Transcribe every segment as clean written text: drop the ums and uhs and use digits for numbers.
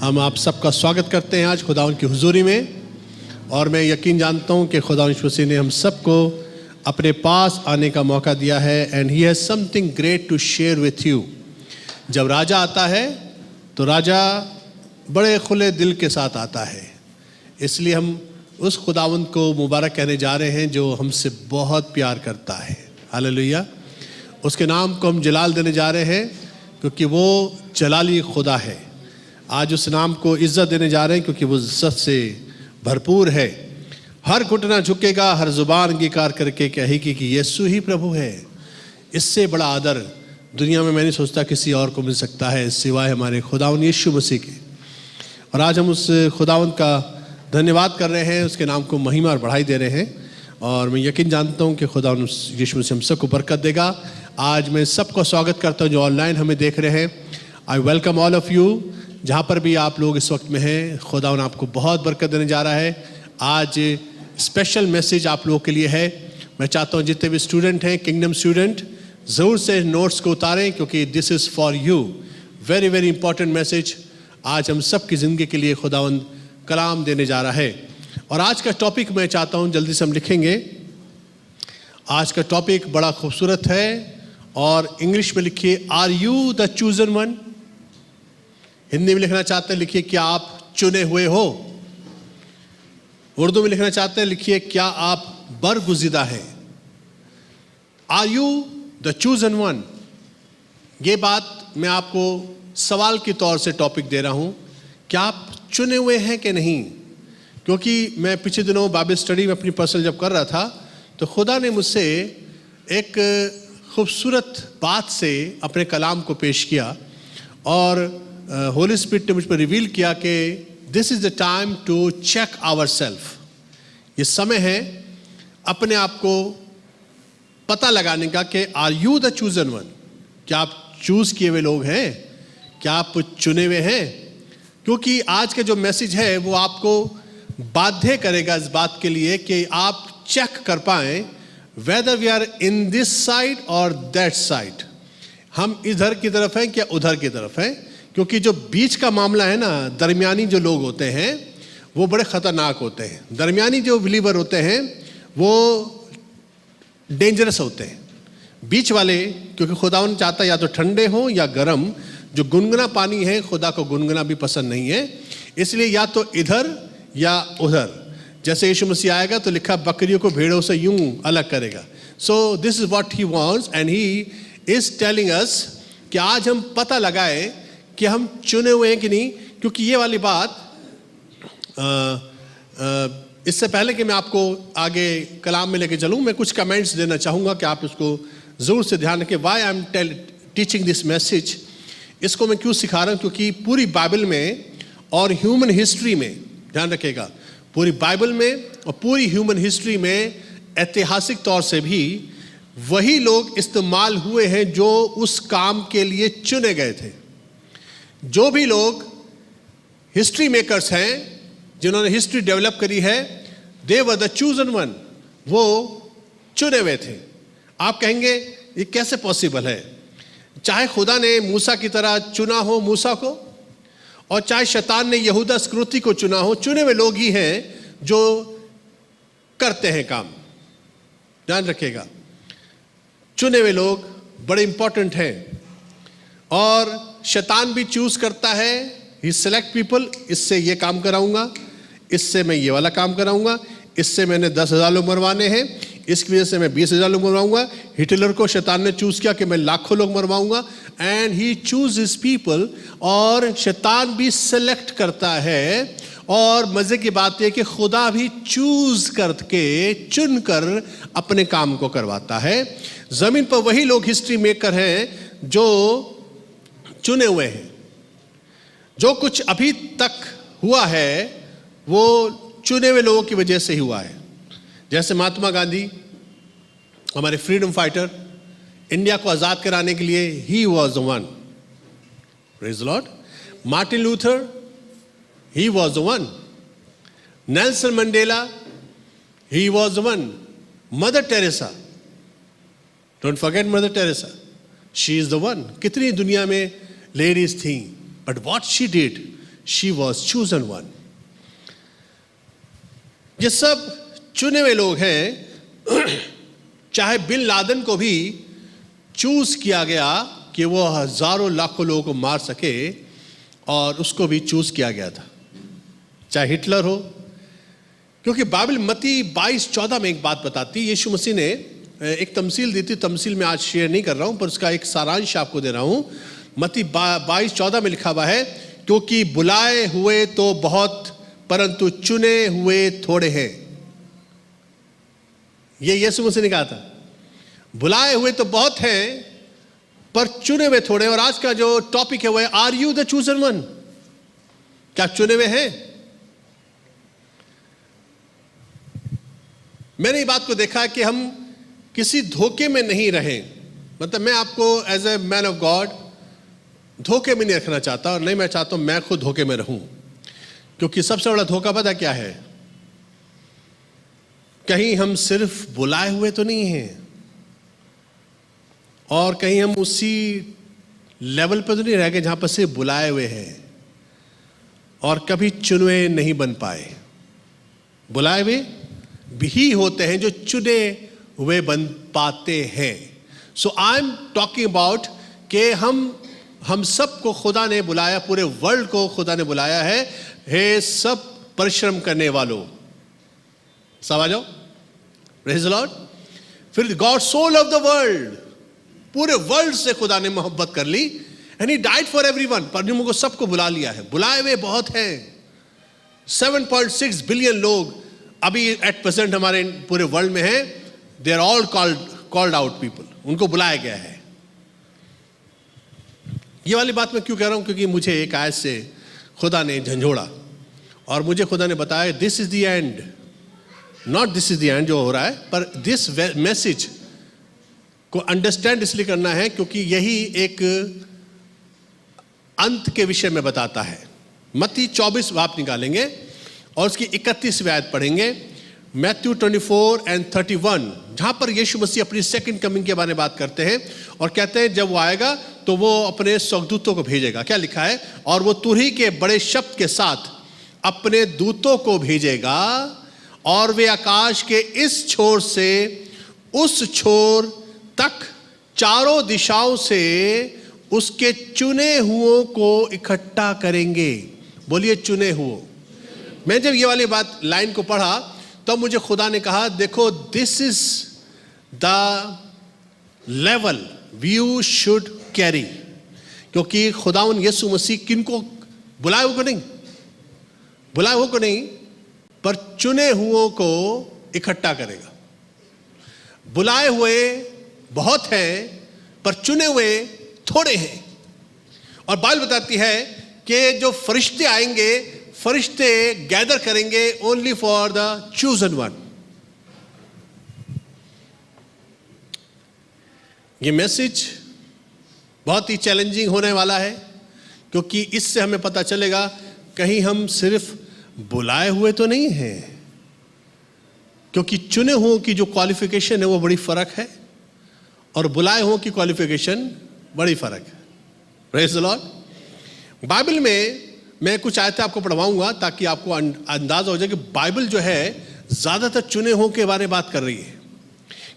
हम आप सबका स्वागत करते हैं आज खुदावंद की हुजूरी में। और मैं यकीन जानता हूं कि खुदावंद यीशु मसीह ने हम सबको अपने पास आने का मौका दिया है and he has something great to share with you. जब राजा आता है तो राजा बड़े खुले दिल के साथ आता है, इसलिए हम उस खुदावंद को मुबारक कहने जा रहे हैं जो हमसे बहुत प्यार करता है। हालेलुया। उसके नाम को हम जलाल देने जा रहे हैं क्योंकि वो जलाली खुदा है। आज उस नाम को इज्जत देने जा रहे हैं क्योंकि वो इज्जत से भरपूर है। हर घुटना झुकेगा, हर जुबान अंगीकार करके कहेगी कि यीशु ही प्रभु है। इससे बड़ा आदर दुनिया में मैं नहीं सोचता किसी और को मिल सकता है सिवाय हमारे खुदावंद यीशु मसीह के। और आज हम उस खुदावंद का धन्यवाद कर रहे हैं, उसके नाम को महिमा और बढ़ाई दे रहे हैं। और मैं यकीन जानता हूँ कि खुदावंद यीशु मसीह हम सबको बरकत देगा। आज मैं सबको स्वागत करता हूँ जो ऑनलाइन हमें देख रहे हैं। I welcome all of you. जहाँ पर भी आप लोग इस वक्त में हैं, खुदावंद आपको बहुत बरकत देने जा रहा है। आज स्पेशल मैसेज आप लोगों के लिए है। मैं चाहता हूँ जितने भी स्टूडेंट हैं, किंगडम स्टूडेंट, ज़रूर से नोट्स को उतारें क्योंकि this is for you. Very very important message आज हम सब की ज़िंदगी के लिए खुदावंद कलाम देने जा रहा है। और आज का टॉपिक मैं चाहता हूँ जल्दी से हम लिखेंगे। आज का टॉपिक बड़ा खूबसूरत है और इंग्लिश में लिखिए, are you the chosen one. Hindi में लिखना चाहते हैं लिखिए, क्या आप चुने हुए हो। उर्दू में लिखना चाहते हैं लिखिए, क्या आप बरगुज़ीदा हैं। Are you the chosen one. ये बात मैं आपको सवाल के तौर से टॉपिक दे रहा हूं, क्या आप चुने हुए हैं कि नहीं। क्योंकि मैं पिछले दिनों बाइबल स्टडी में अपनी पर्सनल जब कर रहा था तो खुदा ने मुझसे एक खूबसूरत बात से अपने कलाम को पेश किया और होली स्पिरिट ने मुझ पर रिवील किया कि this is the time to check our self. ये समय है अपने आप को पता लगाने का कि are you the chosen one. क्या आप चूज किए हुए लोग हैं, क्या आप चुने हुए हैं। क्योंकि आज का जो मैसेज है वो आपको बाध्य करेगा इस बात के लिए कि आप चेक कर पाएं whether we are in this side और दैट साइड। हम इधर की तरफ हैं क्या उधर की तरफ हैं। क्योंकि जो बीच का मामला है ना, दरमियानी जो लोग होते हैं वो बड़े ख़तरनाक होते हैं। दरमियानी जो बिलीवर होते हैं वो डेंजरस होते हैं। बीच वाले, क्योंकि खुदावंद चाहता है या तो ठंडे हो या गर्म। जो गुनगुना पानी है, खुदा को गुनगुना भी पसंद नहीं है, इसलिए या तो इधर या उधर। जैसे यीशु मसीह आएगा तो लिखा बकरियों को भेड़ों से यूं अलग करेगा। So this is what he wants and he is telling us कि आज हम पता लगाए कि हम चुने हुए हैं कि नहीं। क्योंकि ये वाली बात इससे पहले कि मैं आपको आगे कलाम में लेके चलूं, मैं कुछ कमेंट्स देना चाहूँगा कि आप इसको ज़रूर से ध्यान रखें। Why I am teaching this message. इसको मैं क्यों सिखा रहा हूँ, क्योंकि पूरी बाइबल में और ह्यूमन हिस्ट्री में, ध्यान रखिएगा, पूरी बाइबल में और पूरी ह्यूमन हिस्ट्री में ऐतिहासिक तौर से भी वही लोग इस्तेमाल हुए हैं जो उस काम के लिए चुने गए थे। जो भी लोग हिस्ट्री मेकर्स हैं, जिन्होंने हिस्ट्री डेवलप करी है, दे वर द चूजन वन। वो चुने हुए थे। आप कहेंगे ये कैसे पॉसिबल है। चाहे खुदा ने मूसा की तरह चुना हो मूसा को, और चाहे शैतान ने यहूदा इस्करियोती को चुना हो, चुने हुए लोग ही हैं जो करते हैं काम। ध्यान रखिएगा, चुने हुए लोग बड़े इंपॉर्टेंट हैं। और शैतान भी चूज करता है, ही सेलेक्ट पीपल। इससे ये काम कराऊंगा, इससे मैं ये वाला काम कराऊंगा, इससे मैंने 10,000 लोग मरवाने हैं, इसकी वजह से मैं 20,000 लोग मरवाऊंगा। हिटलर को शैतान ने चूज किया कि मैं लाखों लोग मरवाऊंगा। And he choose his people. और शैतान भी सेलेक्ट करता है। और मजे की बात यह कि खुदा भी चूज करके चुनकर अपने काम को करवाता है। जमीन पर वही लोग हिस्ट्री मेकर हैं जो चुने हुए हैं। जो कुछ अभी तक हुआ है वो चुने हुए लोगों की वजह से ही हुआ है। जैसे महात्मा गांधी, हमारे फ्रीडम फाइटर, इंडिया को आज़ाद कराने के लिए he was the one. Praise the Lord. Martin Luther, he was the one. Nelson Mandela, he was the one. Mother Teresa, don't forget mother Teresa, she is the one. कितनी दुनिया में ladies थी, but what she did, she was chosen one. ये सब चुने हुए लोग हैं। चाहे बिन लादेन को भी चूज किया गया कि वो हजारों लाखों लोगों को मार सके, और उसको भी चूज किया गया था, चाहे हिटलर हो। क्योंकि बाइबल मत्ती 22:14 में एक बात बताती, यीशु मसीह ने एक तमसील दी थी, तमसील में आज शेयर नहीं कर रहा हूं, पर उसका एक सारांश आपको दे रहा हूं। मत्ती 22:14 में लिखा हुआ है, क्योंकि बुलाए हुए तो बहुत परंतु चुने हुए थोड़े हैं। ये यीशु मसीह ने कहा था, बुलाए हुए तो बहुत हैं पर चुने हुए थोड़े। और आज का जो टॉपिक है वो है, are you the chosen one? क्या चुने हुए हैं? मैंने ये बात को देखा कि हम किसी धोखे में नहीं रहें। मतलब मैं आपको as a man of God धोखे में नहीं रखना चाहता, और नहीं मैं चाहता हूं मैं खुद धोखे में रहूं। क्योंकि सबसे बड़ा धोखा पता क्या है? कहीं हम सिर्फ बुलाए हुए तो नहीं हैं, और कहीं हम उसी लेवल पर तो नहीं रह गए जहां पर सिर्फ बुलाए हुए हैं और कभी चुने नहीं बन पाए। बुलाए हुए भी होते हैं जो चुने हुए बन पाते हैं। सो आई एम टॉकिंग अबाउट कि हम सबको खुदा ने बुलाया, पूरे वर्ल्ड को खुदा ने बुलाया है, हे सब परिश्रम करने वालों, सब आ जाओ। Praise the Lord. फिर God so love the world, पूरे वर्ल्ड से खुदा ने मोहब्बत कर ली, and he died for everyone. पर को सबको बुला लिया है, बुलाए हुए बहुत हैं। 7.6 बिलियन लोग अभी एट प्रेजेंट हमारे पूरे वर्ल्ड में हैं। They are all called out people, उनको बुलाया गया है। ये वाली बात मैं क्यों कह रहा हूं? क्योंकि मुझे एक आयत से खुदा ने झंझोड़ा, और मुझे खुदा ने बताया this is the end, not this is the end जो हो रहा है, पर दिस मैसेज को अंडरस्टैंड इसलिए करना है क्योंकि यही एक अंत के विषय में बताता है। मत्ती 24 आप निकालेंगे और उसकी 31वीं आयत पढ़ेंगे, मैथ्यू 24 and 31, जहां पर यीशु मसीह अपनी सेकंड कमिंग के बारे में बात करते हैं और कहते हैं जब वो आएगा तो वो अपने स्वर्गदूतों को भेजेगा। क्या लिखा है? और वो तुरही के बड़े शब्द के साथ अपने दूतों को भेजेगा, और वे आकाश के इस छोर से उस छोर तक चारों दिशाओं से उसके चुने हुओं को इकट्ठा करेंगे। बोलिए चुने हुओं। मैं जब ये वाली बात लाइन को पढ़ा तो मुझे खुदा ने कहा देखो, this is the level you should carry. क्योंकि खुदावन यीशु मसीह किनको बुलाए हुए को नहीं, बुलाए हुए को नहीं, पर चुने हुओं को इकट्ठा करेगा। बुलाए हुए बहुत हैं पर चुने हुए थोड़े हैं। और बाइबल बताती है कि जो फरिश्ते आएंगे, फरिश्ते गैदर करेंगे only for the chosen one. ये मैसेज बहुत ही चैलेंजिंग होने वाला है, क्योंकि इससे हमें पता चलेगा कहीं हम सिर्फ बुलाए हुए तो नहीं हैं, क्योंकि चुने हुओं की जो क्वालिफिकेशन है वो बड़ी फर्क है, और बुलाए हुओं की क्वालिफिकेशन बड़ी फर्क है। Praise the Lord. बाइबल में मैं कुछ आयतें आपको पढ़वाऊंगा ताकि आपको अंदाजा हो जाए कि बाइबल जो है ज्यादातर चुने हुओं के बारे में बात कर रही है।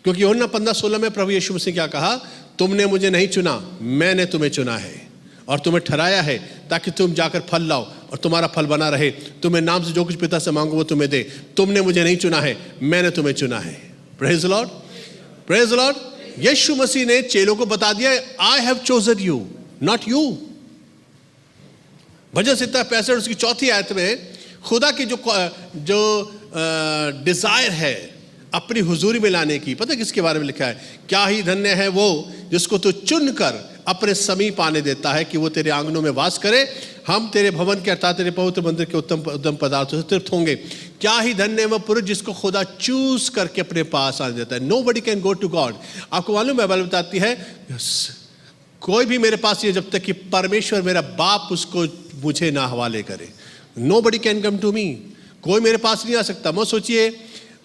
क्योंकि यूहन्ना 15:16 में प्रभु यीशु मसीह क्या कहा? तुमने मुझे नहीं चुना, मैंने तुम्हें चुना है और तुम्हें ठहराया है ताकि तुम जाकर फल लाओ और तुम्हारा फल बना रहे। तुम्हें नाम से जो कुछ पिता से मांगो वो तुम्हें दे। तुमने मुझे नहीं चुना है, मैंने तुम्हें चुना है। Praise the Lord, praise the Lord. Yeshu Masih ने चेलों को बता दिया, I have chosen you, not you. भजन संहिता 65 उसकी 4थी आयत में खुदा की जो डिजायर है अपनी हुजूरी में लाने की, पता किसके बारे में लिखा है? क्या ही धन्य है वो जिसको तू चुनकर अपने समीप आने देता है कि वो तेरे आंगनों में वास करे। हम तेरे भवन के अर्थात तेरे पवित्र मंदिर के उत्तम पदार्थों से तृप्त होंगे। क्या ही धन्य है वो पुरुष जिसको खुदा चूज करके अपने पास आने देता है। Nobody can go to God. आपको मालूम है, बाइबल बताती है कोई भी मेरे पास ये जब तक कि परमेश्वर मेरा बाप उसको मुझे ना हवाले करे। Nobody can come to me. कोई मेरे पास नहीं आ सकता। मत सोचिए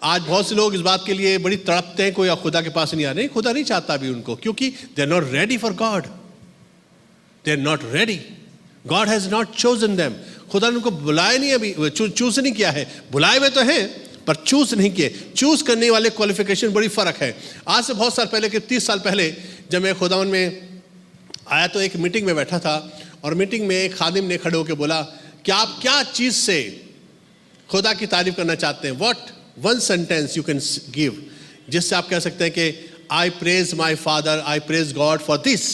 आज बहुत से लोग इस बात के लिए बड़ी तड़पते हैं कोई खुदा के पास नहीं आ रहे। खुदा नहीं चाहता अभी उनको, क्योंकि they are not ready for God. They are not ready. God has not chosen them. खुदा ने उनको बुलाया नहीं, अभी चूज नहीं किया है। बुलाए हुए तो हैं पर चूज नहीं किए। चूज करने वाले क्वालिफिकेशन बड़ी फर्क है। आज से बहुत साल पहले, कि 30 साल पहले जब मैं खुदावन में आया तो एक मीटिंग में बैठा था, और मीटिंग में एक खादिम ने खड़े होकर बोला कि आप क्या चीज से खुदा की तारीफ करना चाहते हैं? What one sentence you can give जिससे आप कह सकते हैं कि आई praise my father, I praise God for this.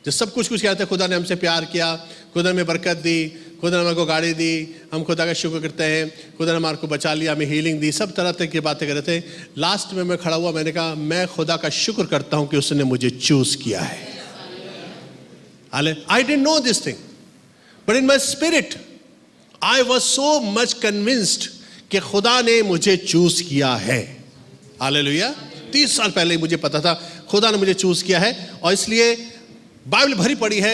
जो सब कुछ कहते हैं, खुदा ने हमसे प्यार किया, खुदा ने हमें बरकत दी, खुदा ने हमारे को गाड़ी दी, हम खुदा का शुक्र करते हैं, खुदा ने हमारे को बचा लिया, हमें हीलिंग दी, सब तरह तरह की बातें कर रहे थे। लास्ट में मैं खड़ा हुआ, मैंने कहा मैं खुदा का शुक्र करता हूं कि उसने मुझे चूज किया है। I didn't know this thing, but in my spirit I was so much convinced कि खुदा ने मुझे चूज किया है। हालेलुया। 30 साल पहले ही मुझे पता था खुदा ने मुझे चूज किया है, और इसलिए बाइबल भरी पड़ी है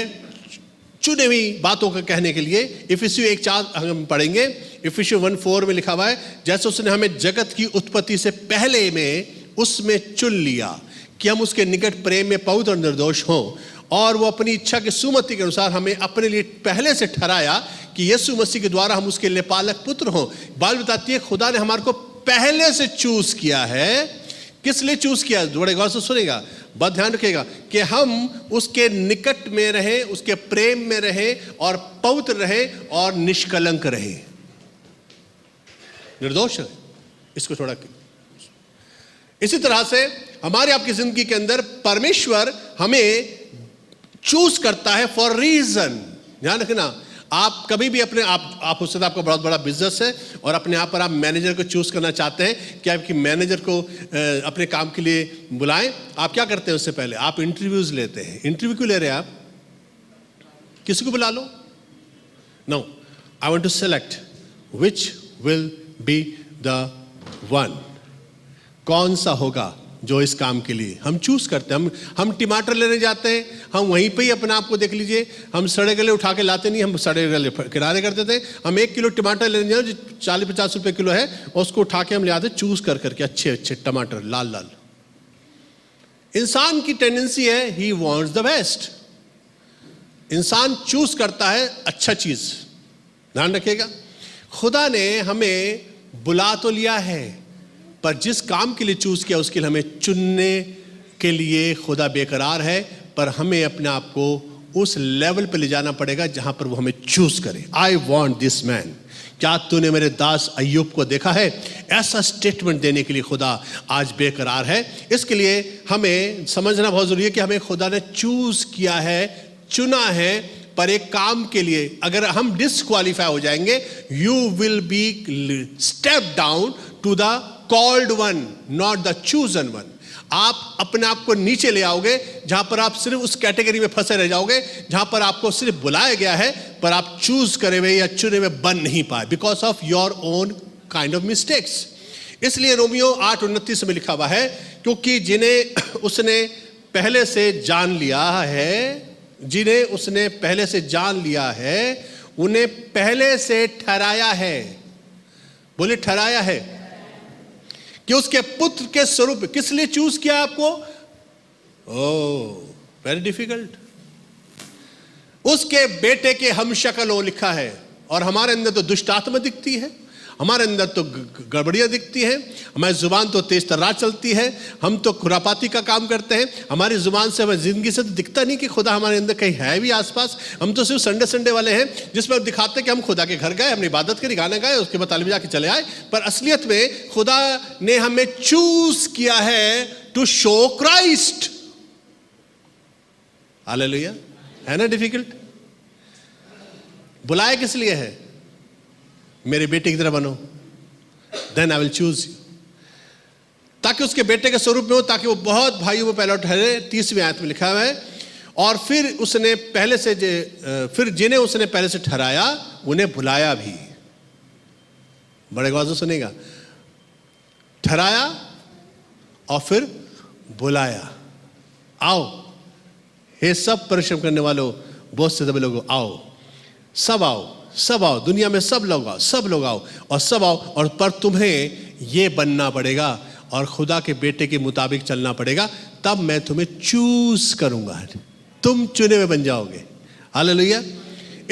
चुनी हुई बातों का कहने के लिए। इफिसियों 1:4 हम पढ़ेंगे। इफिसियों 1:4 में लिखा हुआ है, जैसे उसने हमें जगत की उत्पत्ति से पहले में उसमें चुन लिया कि हम उसके निकट प्रेम में पवित्र और निर्दोष हों, और वो अपनी इच्छा की सुमति के अनुसार हमें अपने लिए पहले से ठहराया कि यीशु मसीह के द्वारा हम उसके लिए पालक पुत्र हों। बाइबल बताती है खुदा ने हमारे को पहले से चूज किया है। किस लिए चूज किया? बड़े गौर से सुनेगा, बहुत ध्यान रखिएगा कि हम उसके निकट में रहें, उसके प्रेम में रहें, और पवित्र रहें और निष्कलंक रहें, निर्दोष रहें। इसको थोड़ा इसी तरह से हमारे आपकी जिंदगी के अंदर परमेश्वर हमें चूज करता है फॉर रीजन। ध्यान रखना, आप कभी भी अपने आप हो सकता है आपका बहुत बड़ा बिजनेस है और अपने आप पर आप मैनेजर को चूज करना चाहते हैं कि आपकी मैनेजर को अपने काम के लिए बुलाएं। आप क्या करते हैं? उससे पहले आप इंटरव्यूज लेते हैं। इंटरव्यू क्यों ले रहे हैं आप? किसी को बुला लो? No, I want to select which will be the one. कौन सा होगा जो इस काम के लिए हम चूज करते हैं। हम टमाटर लेने जाते हैं, हम वहीं पे ही अपने आप को देख लीजिए, हम सड़े गले उठा के लाते नहीं, हम सड़े गले किनारे करते थे। हम 1 किलो टमाटर लेने जाओ जो 40-50 रुपए किलो है, उसको उठा के हम ले आते चूज कर करके अच्छे अच्छे टमाटर लाल लाल। इंसान की टेंडेंसी है, ही वांट्स द बेस्ट। इंसान चूज करता है अच्छा चीज। ध्यान रखिएगा, खुदा ने हमें बुला तो लिया है, पर जिस काम के लिए चूज किया उसके लिए हमें चुनने के लिए खुदा बेकरार है, पर हमें अपने आप को उस लेवल पे ले जाना पड़ेगा जहां पर वो हमें चूज करे। I want this man. क्या तूने मेरे दास अय्यूब को देखा है? ऐसा स्टेटमेंट देने के लिए खुदा आज बेकरार है। इसके लिए हमें समझना बहुत जरूरी है कि हमें खुदा ने चूज किया है, चुना है, पर एक काम के लिए। अगर हम डिस्क्वालीफाई हो जाएंगे, you will be step down to the called one, not the chosen one. आप अपने आप को नीचे ले आओगे जहां पर आप सिर्फ उस कैटेगरी में फंसे रह जाओगे जहां पर आपको सिर्फ बुलाया गया है, पर आप चूज करे हुए या चुने हुए बन नहीं पाए, because of your own kind of mistakes. इसलिए रोमियो 8:29 में लिखा हुआ है, क्योंकि जिन्हें उसने पहले से जान लिया है, जिन्हें उसने पहले से जान लिया है, उन्हें पहले से ठहराया है। बोले ठहराया है कि उसके पुत्र के स्वरूप। किस लिए चूज किया आपको? Very difficult. उसके बेटे के हम शक्ल हो लिखा है, और हमारे अंदर तो दुष्ट आत्मा दिखती है, हमारे अंदर तो गड़बड़ियां दिखती हैं, हमारी जुबान तो तेज तर्रार चलती है, हम तो खुरापाती का काम करते हैं। हमारी जुबान से, हमारी जिंदगी से तो दिखता नहीं कि खुदा हमारे अंदर कहीं है भी आसपास। हम तो सिर्फ संडे वाले हैं जिसमें दिखाते हैं कि हम खुदा के घर गए, हमने इबादत करी, गाने गाए, उसके बाद तालीम जाके चले आए, पर असलियत में खुदा ने हमें चूज किया है टू शो क्राइस्ट। हालेलुया। है ना डिफिकल्ट? बुलाया किस लिए है? मेरे बेटे की तरह बनो, then I will choose you, ताकि उसके बेटे के स्वरूप में हो, ताकि वो बहुत भाइयों में पहला ठहरे। 30वीं आयत में लिखा हुआ है, और फिर उसने पहले से फिर जिन्हें उसने पहले से ठहराया उन्हें बुलाया भी। बड़े गौर से सुनेगा, ठहराया और फिर बुलाया। आओ हे सब परिश्रम करने वालों, बहुत से दबे लोगों, आओ, सब आओ, सब आओ, दुनिया में सब लोग आओ, सब लोग आओ और सब आओ। और पर तुम्हें ये बनना पड़ेगा और खुदा के बेटे के मुताबिक चलना पड़ेगा, तब मैं तुम्हें चूज करूंगा, तुम चुने हुए बन जाओगे। हालेलुया।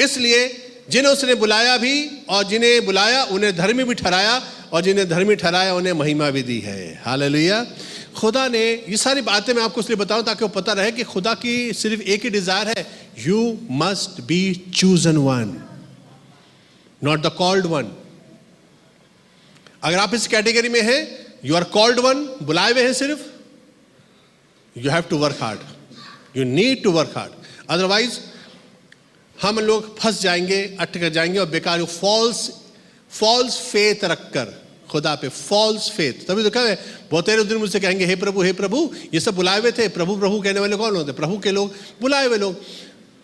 इसलिए जिन्हें उसने बुलाया भी और जिन्हें बुलाया उन्हें धर्मी भी ठहराया और जिन्हें धर्मी ठहराया उन्हें महिमा भी दी है। हालेलुया। खुदा ने ये सारी बातें मैं आपको इसलिए बताऊं ताकि वो पता रहे कि खुदा की सिर्फ एक ही डिजायर है, you must be chosen one, not the called one. अगर आप इस कैटेगरी में हैं, यू आर कॉल्ड वन, बुलाए हुए हैं सिर्फ, you have to work hard, you need to work hard, otherwise हम लोग फंस जाएंगे, अटक जाएंगे और बेकार फॉल्स फेथ रखकर खुदा पे, फॉल्स फेथ। तभी तो कहे बहुत तेरे दिन मुझसे कहेंगे हे प्रभु ये सब बुलाए हुए थे। प्रभु प्रभु कहने वाले कौन होते? प्रभु के लोग, बुलाए हुए लोग।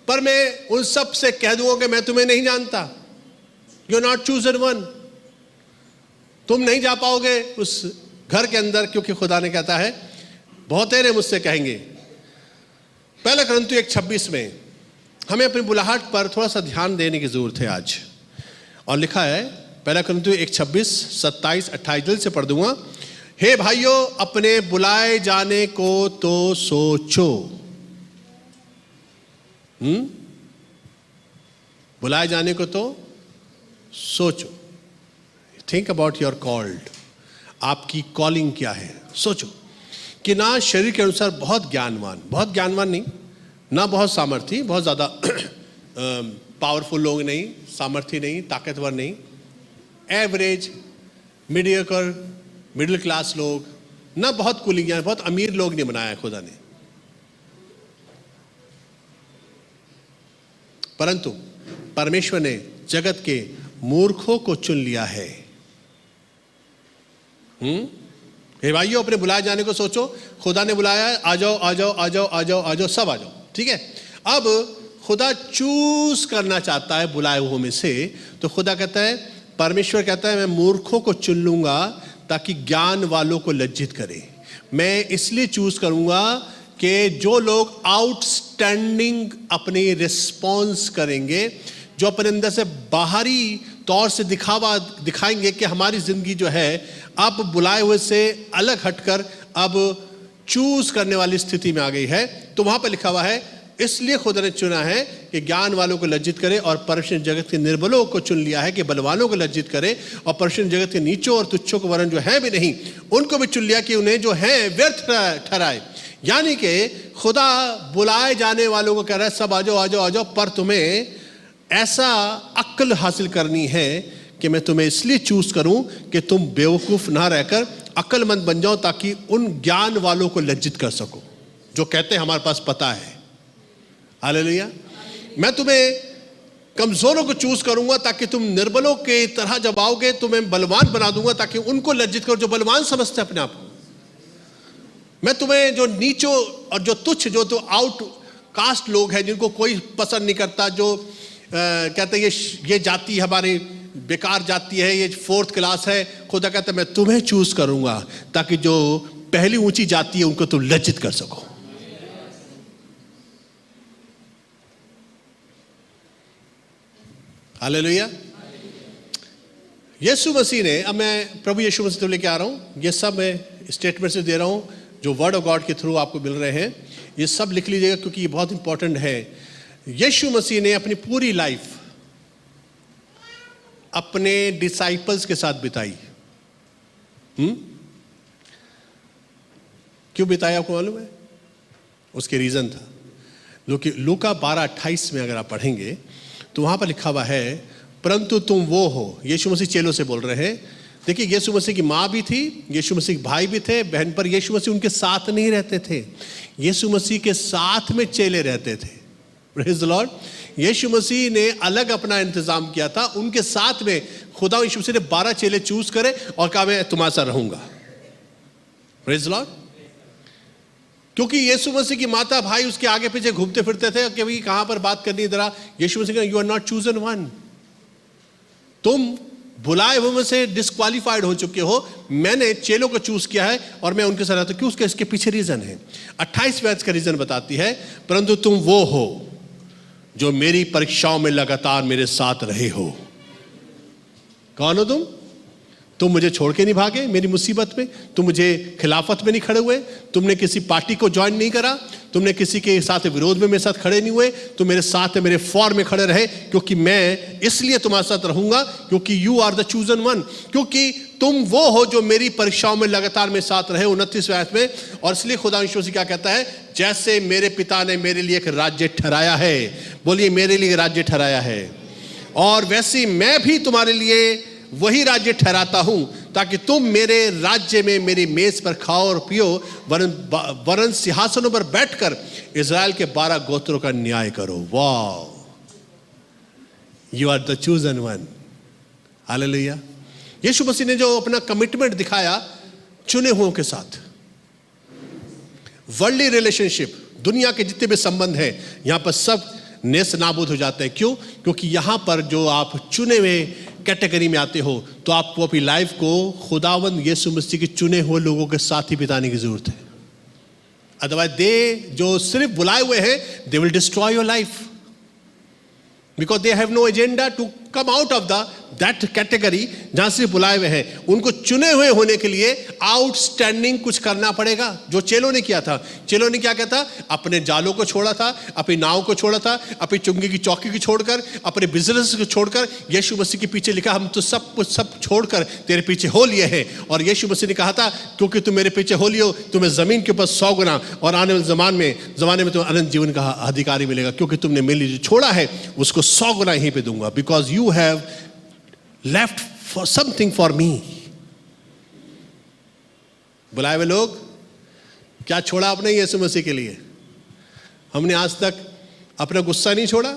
पर मैं उन सब से कह दूंगा कि मैं तुम्हें नहीं जानता, you are not chosen one. तुम नहीं जा पाओगे उस घर के अंदर, क्योंकि खुदा ने कहता है बहुत तेरे मुझसे कहेंगे। पहला कुरिन्थियों 1:26 में हमें अपनी बुलाहट पर थोड़ा सा ध्यान देने की जरूरत है आज। और लिखा है पहला कुरिन्थियों 1:26, 27, 28 जल्द से पढ़ दूंगा। हे भाइयों, अपने बुलाए जाने को तो सोचो। बुलाए जाने को तो सोचो। Think about your called. आपकी कॉलिंग क्या है, सोचो। कि ना शरीर के अनुसार बहुत ज्ञानवान नहीं, ना बहुत सामर्थी, बहुत ज़्यादा पावरफुल लोग नहीं, सामर्थी नहीं, ताकतवर नहीं, एवरेज, मिडिल क्लास लोग, ना बहुत कुलीन, बहुत अमीर लोग नहीं बनाया खुदा ने। परंतु परमेश्वर ने जगत के मूर्खों को चुन लिया है। हे भाइयों, अपने बुलाए जाने को सोचो। खुदा ने बुलाया है, आ जाओ आ जाओ आ जाओ आ जाओ आ जाओ, सब आ जाओ, ठीक है। अब खुदा चूज करना चाहता है बुलाए हुओं में से। तो खुदा कहता है, परमेश्वर कहता है, मैं मूर्खों को चुन लूंगा ताकि ज्ञान वालों को लज्जित करे। मैं इसलिए चूज करूंगा कि जो लोग आउटस्टैंडिंग अपनी रिस्पॉन्स करेंगे, जो अपने अंदर से बाहरी तौर से दिखाएंगे कि हमारी जिंदगी जो है अब बुलाए हुए से अलग हटकर अब चूज करने वाली स्थिति में आ गई है। तो वहां पर लिखा हुआ है, इसलिए खुदा ने चुना है कि ज्ञान वालों को लज्जित करे, और परमेश्वर ने जगत के निर्बलों को चुन लिया है कि बलवानों को लज्जित करे, और परमेश्वर ने जगत के नीचों और तुच्छों को वरन जो है भी नहीं उनको भी चुन लिया कि उन्हें जो है व्यर्थ ठहराए। यानी कि खुदा बुलाए जाने वालों को कह रहा है, सब आ जाओ आ जाओ आ जाओ, पर तुम्हें ऐसा अक्ल हासिल करनी है कि मैं तुम्हें इसलिए चूज करूं कि तुम बेवकूफ ना रहकर अक्लमंद बन जाओ, ताकि उन ज्ञान वालों को लज्जित कर सको जो कहते हैं हमारे पास पता है। हालेलुया। मैं तुम्हें कमजोरों को चूज करूंगा ताकि तुम निर्बलों के तरह जब आओगे तुम्हें बलवान बना दूंगा, ताकि उनको लज्जित करो जो बलवान समझते हैं अपने आप को। मैं तुम्हें जो नीचो और जो तुच्छ, जो तो आउट कास्ट लोग हैं, जिनको कोई पसंद नहीं करता, जो कहते हैं ये जाति हमारी बेकार जाति है, ये 4th क्लास है, खुदा कहता है मैं तुम्हें चूज करूंगा ताकि जो पहली ऊंची जाति है उनको तुम लज्जित कर सको। हालेलुया। यीशु मसीह ने, अब मैं प्रभु यीशु मसीह तो लेके आ रहा हूं, ये सब मैं स्टेटमेंट से दे रहा हूं जो वर्ड ऑफ गॉड के थ्रू आपको मिल रहे हैं। ये सब लिख लीजिएगा क्योंकि ये बहुत इंपॉर्टेंट है। यीशु मसीह ने अपनी पूरी लाइफ अपने डिसाइपल्स के साथ बिताई। क्यों बिताया आपको मालूम है? उसके रीजन था। लूका 12:28 में अगर आप पढ़ेंगे तो वहां पर लिखा हुआ है, परंतु तुम वो हो। यीशु मसीह चेलों से बोल रहे हैं। देखिए, यीशु मसीह की माँ भी थी, यीशु मसीह के भाई भी थे, बहन, पर यीशु मसीह उनके साथ नहीं रहते थे। यीशु मसीह के साथ में चेले रहते थे। Praise the Lord. Yeshu Masih ने अलग अपना इंतजाम किया था, उनके साथ में खुदा यीशु मसीह ने 12 चेले चूज करे और कहा मैं तुम्हारे साथ रहूंगा। Praise the Lord. क्योंकि यीशु मसीह की माता भाई उसके आगे पीछे घूमते फिरते थे कि भाई कहां पर बात करनी जरा। यीशु मसीह कहा, you are not chosen one. तुम बुलाए हुए में से डिस्क्वालीफाइड हो चुके हो, मैंने चेलों को चूज किया है और मैं उनके साथ रहता हूं। क्यों? उसके इसके पीछे रीजन है। 28 वर्ष का रीजन बताती है, परंतु तुम वो हो जो मेरी परीक्षाओं में लगातार मेरे साथ रहे हो। कौन हो तुम? तुम मुझे छोड़ के नहीं भागे मेरी मुसीबत में, तुम मुझे खिलाफत में नहीं खड़े हुए, तुमने किसी पार्टी को ज्वाइन नहीं करा, तुमने किसी के साथ विरोध में मेरे साथ खड़े नहीं हुए, तुम मेरे साथ मेरे फॉर में खड़े रहे, क्योंकि मैं इसलिए तुम्हारे साथ रहूंगा क्योंकि you are the chosen one, क्योंकि तुम वो हो जो मेरी परीक्षाओं में लगातार मेरे साथ रहे। 29वें आयत में, और इसलिए खुदा यीशु मसीह क्या कहता है, जैसे मेरे पिता ने मेरे लिए एक राज्य ठहराया है, बोलिए मेरे लिए राज्य ठहराया है, और वैसे मैं भी तुम्हारे लिए वही राज्य ठहराता हूं, ताकि तुम मेरे राज्य में मेरी मेज पर खाओ और पियो, वरन सिंहासनों पर बैठकर इज़राइल के 12 गोत्रों का न्याय करो। वाह, you are the chosen one. Hallelujah. Yeshu Masih ने जो अपना कमिटमेंट दिखाया चुने हुओं के साथ, वर्ल्डली रिलेशनशिप, दुनिया के जितने भी संबंध हैं यहां पर सब नेस्त नाबूद हो जाते हैं। क्यों? क्योंकि यहां पर जो आप चुने हुए कैटेगरी में आते हो, तो आपको अपनी लाइफ को खुदावंद यीशु मसीह के चुने हुए लोगों के साथ ही बिताने की जरूरत है। अदरवाइज दे जो सिर्फ बुलाए हुए हैं, they will destroy your life, because they have no agenda to come out of that category जहां से बुलाए हुए हैं। उनको चुने हुए होने के लिए आउटस्टैंडिंग कुछ करना पड़ेगा, जो चेलों ने किया था। चेलों ने क्या किया था? अपने जालों को छोड़ा था, अपनी नाव को छोड़ा था, अपनी चुंगी की चौकी को छोड़कर, अपने बिजनेस को छोड़कर यीशु मसीह के पीछे लिखा, हम तो सब कुछ सब छोड़कर तेरे पीछे हो लिए हैं। और यीशु मसीह ने कहा था, क्योंकि तुम मेरे पीछे हो लियो, तुम्हें जमीन के ऊपर 100 गुना और आने वाले जमाने में तुम्हें अनंत जीवन का अधिकारी मिलेगा, क्योंकि तुमने मेरे लिए जो छोड़ा है उसको 100 गुना यहीं पे दूंगा, because you have left for something for me। बुलाए हुए लोग, क्या छोड़ा आपने यीशु मसीह के लिए? हमने आज तक अपना गुस्सा नहीं छोड़ा।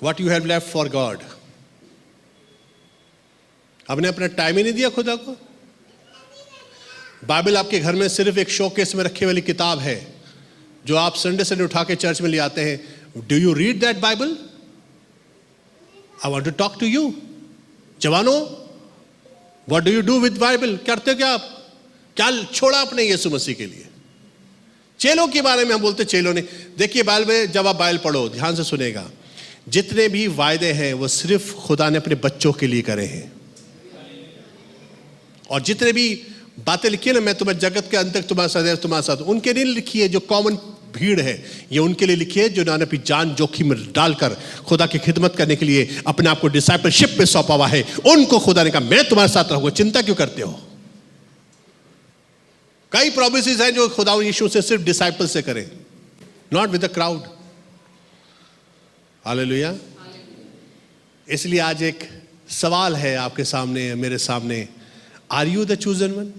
What you have left for God। हमने अपना टाइम ही नहीं दिया खुदा को। बाइबल आपके घर में सिर्फ एक शोकेस में रखी वाली किताब है जो आप संडे संडे उठा के चर्च में ले आते हैं। Do you read that Bible? I want to talk to you जवानों, what do you do with Bible? करते हो क्या आप? क्या छोड़ा आपने यीशु मसीह के लिए? चेलों के बारे में हम बोलते, चेलों ने, देखिए बाइबल में जब आप बाइबल पढ़ो ध्यान से सुनेगा, जितने भी वायदे हैं वो सिर्फ खुदा ने अपने बच्चों के लिए करे हैं। और जितने भी बातें लिखी है ना, मैं तुम्हें जगत के अंत तक तुम्हारे सदैव तुम्हारे साथ, उनके लिए लिखी है जो कॉमन भीड़ है, ये उनके लिए लिखी है जो उन्होंने अपनी जान जोखिम में डालकर खुदा की खिदमत करने के लिए अपने आप को डिसाइपलशिप पे सौंपा हुआ है। उनको खुदा ने कहा मैं तुम्हारे साथ रहूंगा, चिंता क्यों करते हो? कई प्रोमिसेस हैं जो खुदा यीशु से सिर्फ डिसाइपल से करें, not with the crowd. Hallelujah. इसलिए आज एक सवाल है आपके सामने, मेरे सामने, are you the chosen one?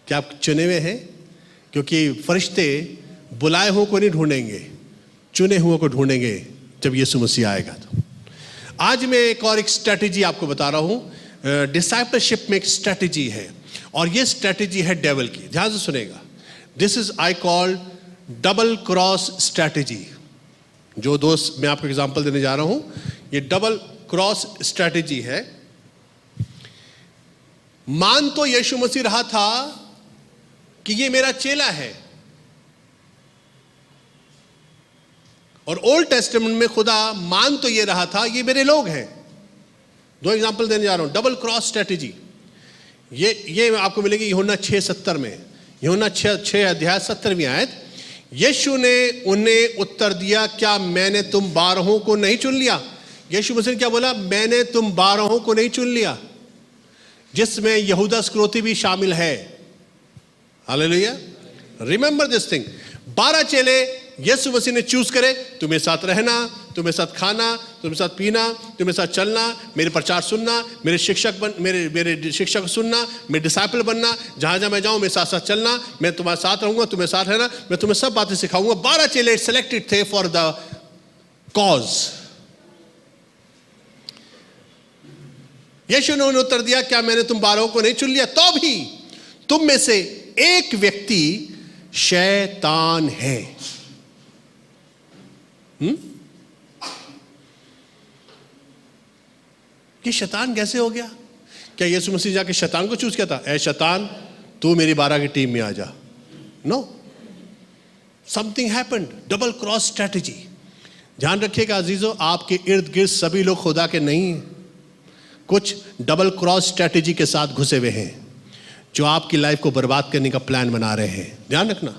क्या आप चुने हुए हैं? क्योंकि फरिश्ते बुलाए हुओं को नहीं ढूंढेंगे, चुने हुओं को ढूंढेंगे जब यीशु मसीह आएगा। तो आज मैं एक और एक स्ट्रेटेजी आपको बता रहा हूं। डिसाइपलशिप में एक स्ट्रेटेजी है, और ये स्ट्रेटेजी है डेविल की। ध्यान से सुनेगा। This is I call double cross strategy. जो दोस्त मैं आपको एग्जांपल देने जा रहा हूं, ये डबल क्रॉस स्ट्रेटेजी है। मान तो यीशु मसीह रहा था कि ये मेरा चेला है, और ओल्ड टेस्टामेंट में खुदा मान तो ये रहा था ये मेरे लोग हैं। दो एग्जांपल देने जा रहा हूं, डबल क्रॉस स्ट्रेटेजी। ये आपको मिलेगी यूहन्ना 6:70 में, यूहन्ना 6 अध्याय 70वीं आयत। यीशु ने उन्हें उत्तर दिया, क्या मैंने तुम 12 को नहीं चुन लिया? यीशु मसीह ने क्या बोला? मैंने तुम 12 को नहीं चुन लिया, जिसमें यहूदा इस्करियोती भी शामिल है। हालेलुया। Remember this thing. 12 चेले यीशु मसीह ने चूज करे, तुम्हें साथ रहना, तुम्हें साथ खाना, तुम्हें साथ पीना, तुम्हें साथ चलना, मेरे प्रचार सुनना, मेरे शिक्षक सुनना, मेरे डिसाइपल बनना, जहां जहां मैं जाऊं मेरे साथ साथ चलना, मैं तुम्हारे साथ रहूंगा, तुम्हें साथ रहना, मैं तुम्हें सब बातें सिखाऊंगा। 12 चेले सिलेक्टेड थे फॉर द कॉज। यीशु ने उन्हें उत्तर दिया, क्या मैंने तुम 12 को नहीं चुन लिया? तो भी तुम में से एक व्यक्ति शैतान है। कि शैतान कैसे हो गया? क्या यीशु मसीह जाके शैतान को चूज किया था, ऐ शैतान तू मेरी 12 की टीम में आ जा? No, something happened. Double cross strategy. ध्यान रखिएगा अजीजों, आपके इर्द गिर्द सभी लोग खुदा के नहीं हैं। कुछ डबल क्रॉस स्ट्रेटेजी के साथ घुसे हुए हैं जो आपकी लाइफ को बर्बाद करने का प्लान बना रहे हैं। ध्यान रखना,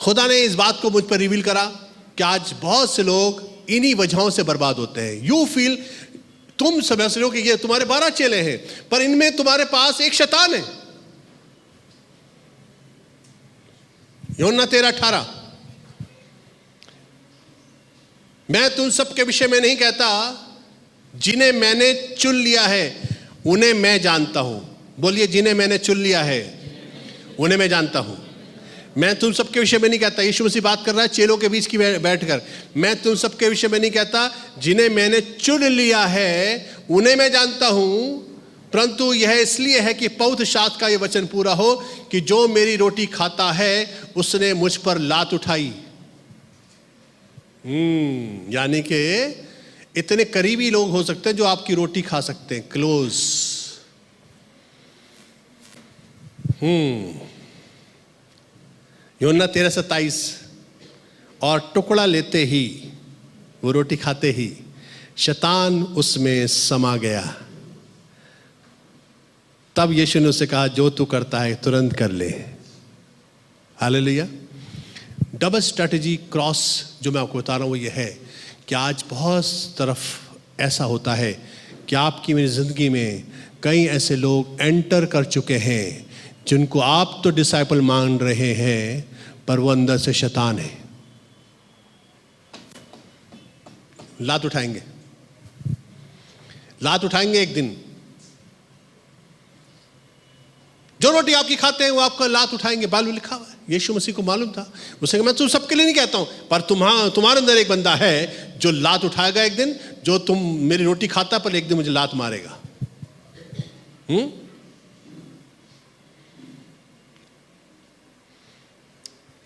खुदा ने इस बात को मुझ पर रिवील करा कि आज बहुत से लोग इन्हीं वजहों से बर्बाद होते हैं। यू फील, तुम समझ रहे हो कि ये तुम्हारे 12 चेले हैं, पर इनमें तुम्हारे पास एक शैतान है। यूहन्ना 13:18, मैं तुम सबके विषय में नहीं कहता, जिन्हें मैंने चुन लिया है उन्हें मैं जानता हूं। बोलिए, जिन्हें मैंने चुन लिया है उन्हें मैं जानता हूं। मैं तुम सबके विषय में नहीं कहता, यीशु मसीह बात कर रहा है चेलों के बीच की बैठकर। मैं तुम सबके विषय में नहीं कहता, जिन्हें मैंने चुन लिया है उन्हें मैं जानता हूं, परंतु यह इसलिए है कि पवित्र शास्त्र का यह वचन पूरा हो कि जो मेरी रोटी खाता है उसने मुझ पर लात उठाई। यानी कि इतने करीबी लोग हो सकते हैं जो आपकी रोटी खा सकते हैं, क्लोज। यूहन्ना 13:27, और टुकड़ा लेते ही, वो रोटी खाते ही शैतान उसमें समा गया। तब यीशु ने उससे कहा, जो तू करता है तुरंत कर ले। हालेलुया। डबल स्ट्रैटेजी क्रॉस जो मैं आपको बता रहा हूं वो ये है कि आज बहुत तरफ ऐसा होता है कि आपकी मेरी जिंदगी में कई ऐसे लोग एंटर कर चुके हैं जिनको आप तो डिसाइपल मान रहे हैं, पर वो अंदर से शैतान है। लात उठाएंगे, लात उठाएंगे एक दिन। जो रोटी आपकी खाते हैं वो आपका लात उठाएंगे। बाइबल में लिखा हुआ है, यीशु मसीह को मालूम था। उसने कहा, मैं तुम सबके लिए नहीं कहता हूं, पर तुम्हारे अंदर एक बंदा है जो लात उठाएगा एक दिन, जो तुम मेरी रोटी खाता पर एक दिन मुझे लात मारेगा।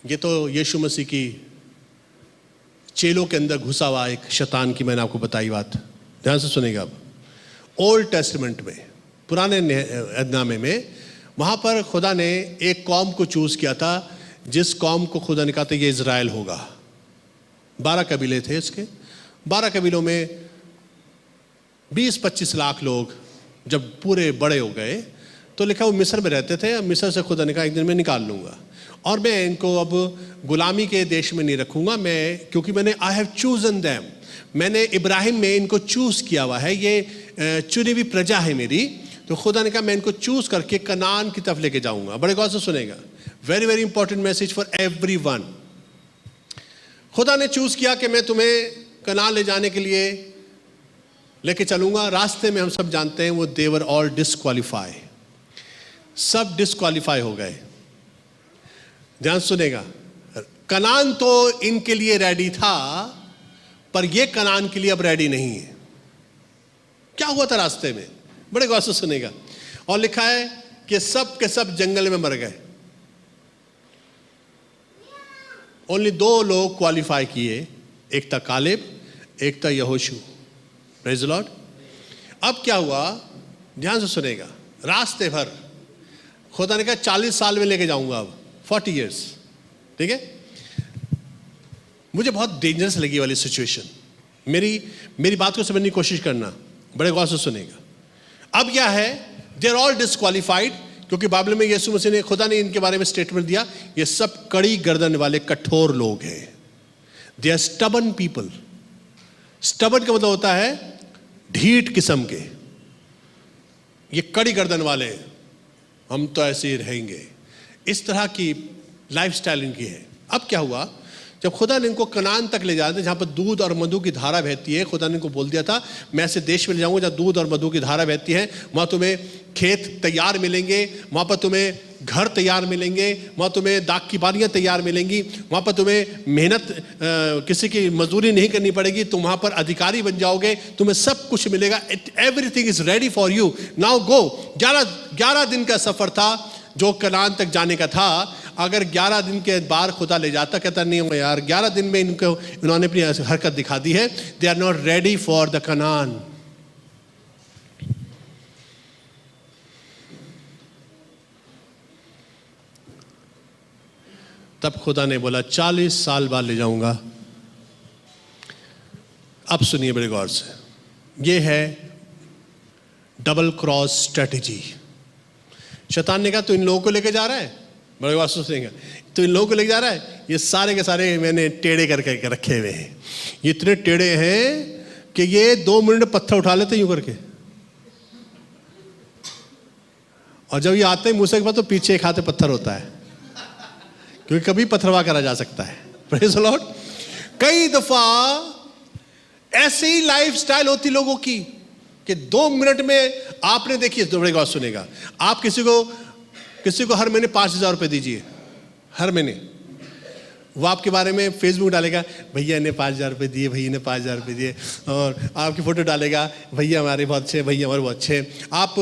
ये तो यीशु मसीह की चेलों के अंदर घुसा हुआ एक शैतान की मैंने आपको बताई बात। ध्यान से सुनेगा। अब ओल्ड टेस्टामेंट में, पुराने नामे में, वहां पर खुदा ने एक कौम को चूज किया था, जिस कौम को खुदा ने कहा था ये इज़राइल होगा। 12 कबीले थे इसके। 12 कबीलों में 20-25 लाख लोग जब पूरे बड़े हो गए तो लिखा वो मिस्र में रहते थे। मिस्र से खुदा ने कहा एक दिन मैं निकाल लूंगा और मैं इनको अब गुलामी के देश में नहीं रखूंगा, मैं, क्योंकि मैंने आई हैव चूजन देम, मैंने इब्राहिम में इनको चूज किया हुआ है, ये चुनी हुई प्रजा है मेरी। तो खुदा ने कहा मैं इनको चूज करके कनान की तरफ लेके जाऊंगा। बड़े गौर से सुनेगा, very very important message for everyone. खुदा ने चूज किया कि मैं तुम्हें कनान ले जाने के लिए लेके चलूंगा। रास्ते में हम सब जानते हैं वो देवर ऑल डिस्क्वालीफाई, सब डिस्क्वालीफाई हो गए। ध्यान सुनेगा, कनान तो इनके लिए रेडी था, पर ये कनान के लिए अब रेडी नहीं है। क्या हुआ था रास्ते में? बड़े गौर से सुनेगा। और लिखा है कि सब के सब जंगल में मर गए। ओनली 2 लोग क्वालिफाई किए, एक था कालेब, एक था यहोशू। Praise the Lord. अब क्या हुआ? ध्यान से सुनेगा। रास्ते भर खुदा ने कहा 40 साल में लेके जाऊंगा, अब 40 इयर्स। ठीक है, मुझे बहुत डेंजरस लगी वाली सिचुएशन। मेरी बात को समझने की कोशिश करना, बड़े गौर से सुनेगा। अब क्या है, दे आर ऑल डिस्क्वालीफाइड, क्योंकि बाइबल में यीशु मसीह ने, खुदा ने इनके बारे में स्टेटमेंट दिया, ये सब कड़ी गर्दन वाले कठोर लोग हैं। They are stubborn people. Stubborn का मतलब होता है ढीठ किस्म के। ये कड़ी गर्दन वाले, हम तो ऐसे ही रहेंगे, इस तरह की लाइफस्टाइल इनकी है। अब क्या हुआ, जब खुदा ने इनको कनान तक ले जाते जहाँ पर दूध और मधु की धारा बहती है, खुदा ने इनको बोल दिया था मैं ऐसे देश में ले जाऊंगा जहाँ दूध और मधु की धारा बहती है। वहाँ तुम्हें खेत तैयार मिलेंगे, वहाँ पर तुम्हें घर तैयार मिलेंगे, वहाँ तुम्हें दाख की बारियाँ तैयार मिलेंगी, वहाँ पर तुम्हें मेहनत किसी की मजदूरी नहीं करनी पड़ेगी, तुम वहाँ पर अधिकारी बन जाओगे, तुम्हें सब कुछ मिलेगा। Everything is ready for you, now go. 11 दिन का सफ़र था जो कनान तक जाने का था। अगर 11 दिन के बाद खुदा ले जाता, कहता नहीं होगा यार 11 दिन में इन्होंने अपनी हरकत दिखा दी है, they are not ready for the Canaan. तब खुदा ने बोला 40 साल बाद ले जाऊंगा। अब सुनिए बड़े गौर से, ये है डबल क्रॉस स्ट्रेटेजी। शैतान ने कहा तो इन लोगों को लेके जा रहा है, बड़े गौर से सुनेगा, तो इन लोगों को लेके जा रहा है, ये सारे के सारे मैंने टेढ़े करके रखे हुए हैं, ये इतने टेढ़े हैं कि ये 2 मिनट में पत्थर उठा लेते यूं करके, और जब ये आते हैं मूसा के पास तो पीछे एक हाथ पत्थर होता है, क्योंकि कभी पत्थरवा करा जा सकता है। Praise the Lord. कई दफा ऐसी ही लाइफ स्टाइल होती लोगों की कि 2 मिनट में आपने, देखिए बड़े गौर सुनेगा, आप किसी को हर महीने 5,000 रुपये दीजिए, हर महीने, वो आपके बारे में फेसबुक डालेगा, भैया ने 5,000 रुपये दिए, भैया ने 5,000 रुपये दिए, और आपकी फ़ोटो डालेगा, भैया हमारे बहुत अच्छे, भैया हमारे बहुत अच्छे। आप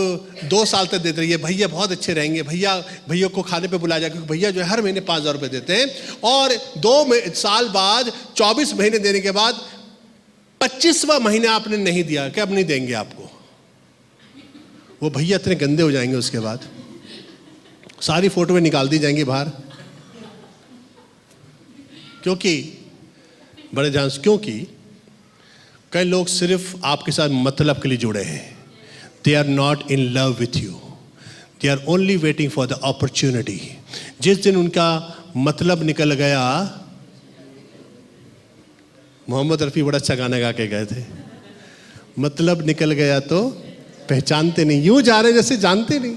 2 साल तक देते रहिए, भैया बहुत अच्छे रहेंगे, भैया को खाने पे बुलाया जाए, क्योंकि भैया जो है हर महीने 5,000 रुपये देते हैं। और 2 साल बाद, 24 महीने देने के बाद 25वां महीना आपने नहीं दिया, कि अब नहीं देंगे आपको। वो भैया इतने गंदे हो जाएंगे, उसके बाद सारी फोटो में निकाल दी जाएंगी बाहर, क्योंकि बड़े ध्यान से, क्योंकि कई लोग सिर्फ आपके साथ मतलब के लिए जुड़े हैं। They are not in love with you, they are only waiting for the opportunity. जिस दिन उनका मतलब निकल गया, मोहम्मद रफ़ी बड़ा अच्छा गाना गा के गए थे, मतलब निकल गया तो पहचानते नहीं, यूं जा रहे जैसे जानते नहीं।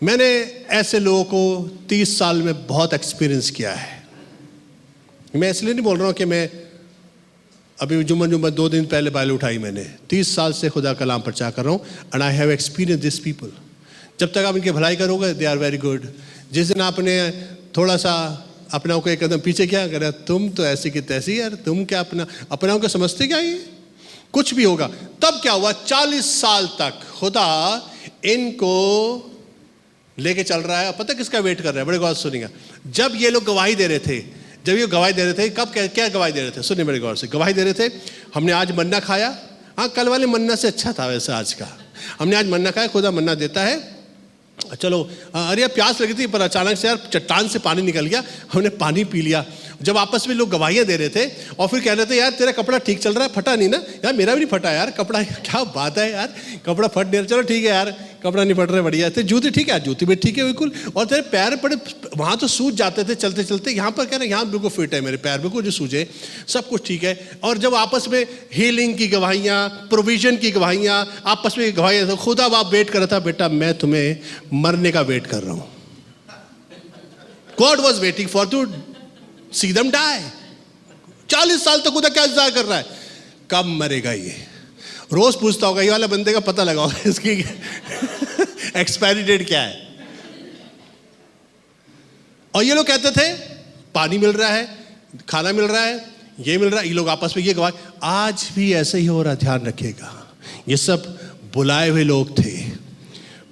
मैंने ऐसे लोगों को 30 साल में बहुत एक्सपीरियंस किया है। मैं इसलिए नहीं बोल रहा हूँ कि मैं अभी जुम्मन 2 दिन पहले बाइल उठाई मैंने, 30 साल से खुदा कलाम प्रचार कर रहा हूँ, and I have experience this people. जब तक आप इनकी भलाई करोगे, दे आर वेरी गुड। जिस दिन आपने थोड़ा सा अपना को एक कदम पीछे क्या करे, तुम तो ऐसी की तैसी यार, तुम क्या अपना को समझते क्या, ये कुछ भी होगा। तब क्या हुआ, 40 साल तक खुदा इनको लेके चल रहा है। पता किसका वेट कर रहा है, बड़े गौर से सुनिएगा। जब ये लोग गवाही दे रहे थे, कब क्या गवाही दे रहे थे, सुनिए बड़े गौर से। गवाही दे रहे थे, हमने आज मन्ना खाया। हाँ, कल वाले मन्ना से अच्छा था वैसे आज का, हमने आज मन्ना खाया, खुदा मन्ना देता है, चलो। अरे यार प्यास लगी थी, पर अचानक से यार चट्टान से पानी निकल गया, हमने पानी पी लिया। जब आपस में लोग गवाहियाँ दे रहे थे और फिर कह रहे थे, यार तेरा कपड़ा ठीक चल रहा है, फटा नहीं ना, यार मेरा भी नहीं फटा यार कपड़ा, क्या बात है यार, कपड़ा फट नहीं रहा, चलो ठीक है यार, कपड़ा नहीं फट रहा है, बढ़िया। तेरे जूते ठीक है, जूते भी ठीक है बिल्कुल, और तेरे पैर बड़े वहाँ तो सूज जाते थे चलते चलते, यहाँ पर कह रहे यहाँ बिल्कुल फिट है, मेरे पैर बिल्कुल जो सूझे, सब कुछ ठीक है। और जब आपस में हीलिंग की गवाहियाँ, प्रोविजन की गवाहियाँ, आपस में गवाहियाँ, तो खुदा बाप वेट कर रहा था, बेटा मैं तुम्हें मरने का वेट कर रहा हूँ। God was waiting for to see them die। 40 साल तक खुदा क्या इंतजार कर रहा है, कब मरेगा ये। रोज पूछता होगा, ये वाला बंदे का पता लगाओ इसकी एक्सपायरी डेट क्या है। और ये लोग कहते थे पानी मिल रहा है, खाना मिल रहा है, ये मिल रहा है, ये लोग आपस में ये गवाह, आज भी ऐसे ही हो रहा, ध्यान रखिएगा। ये सब बुलाए हुए लोग थे,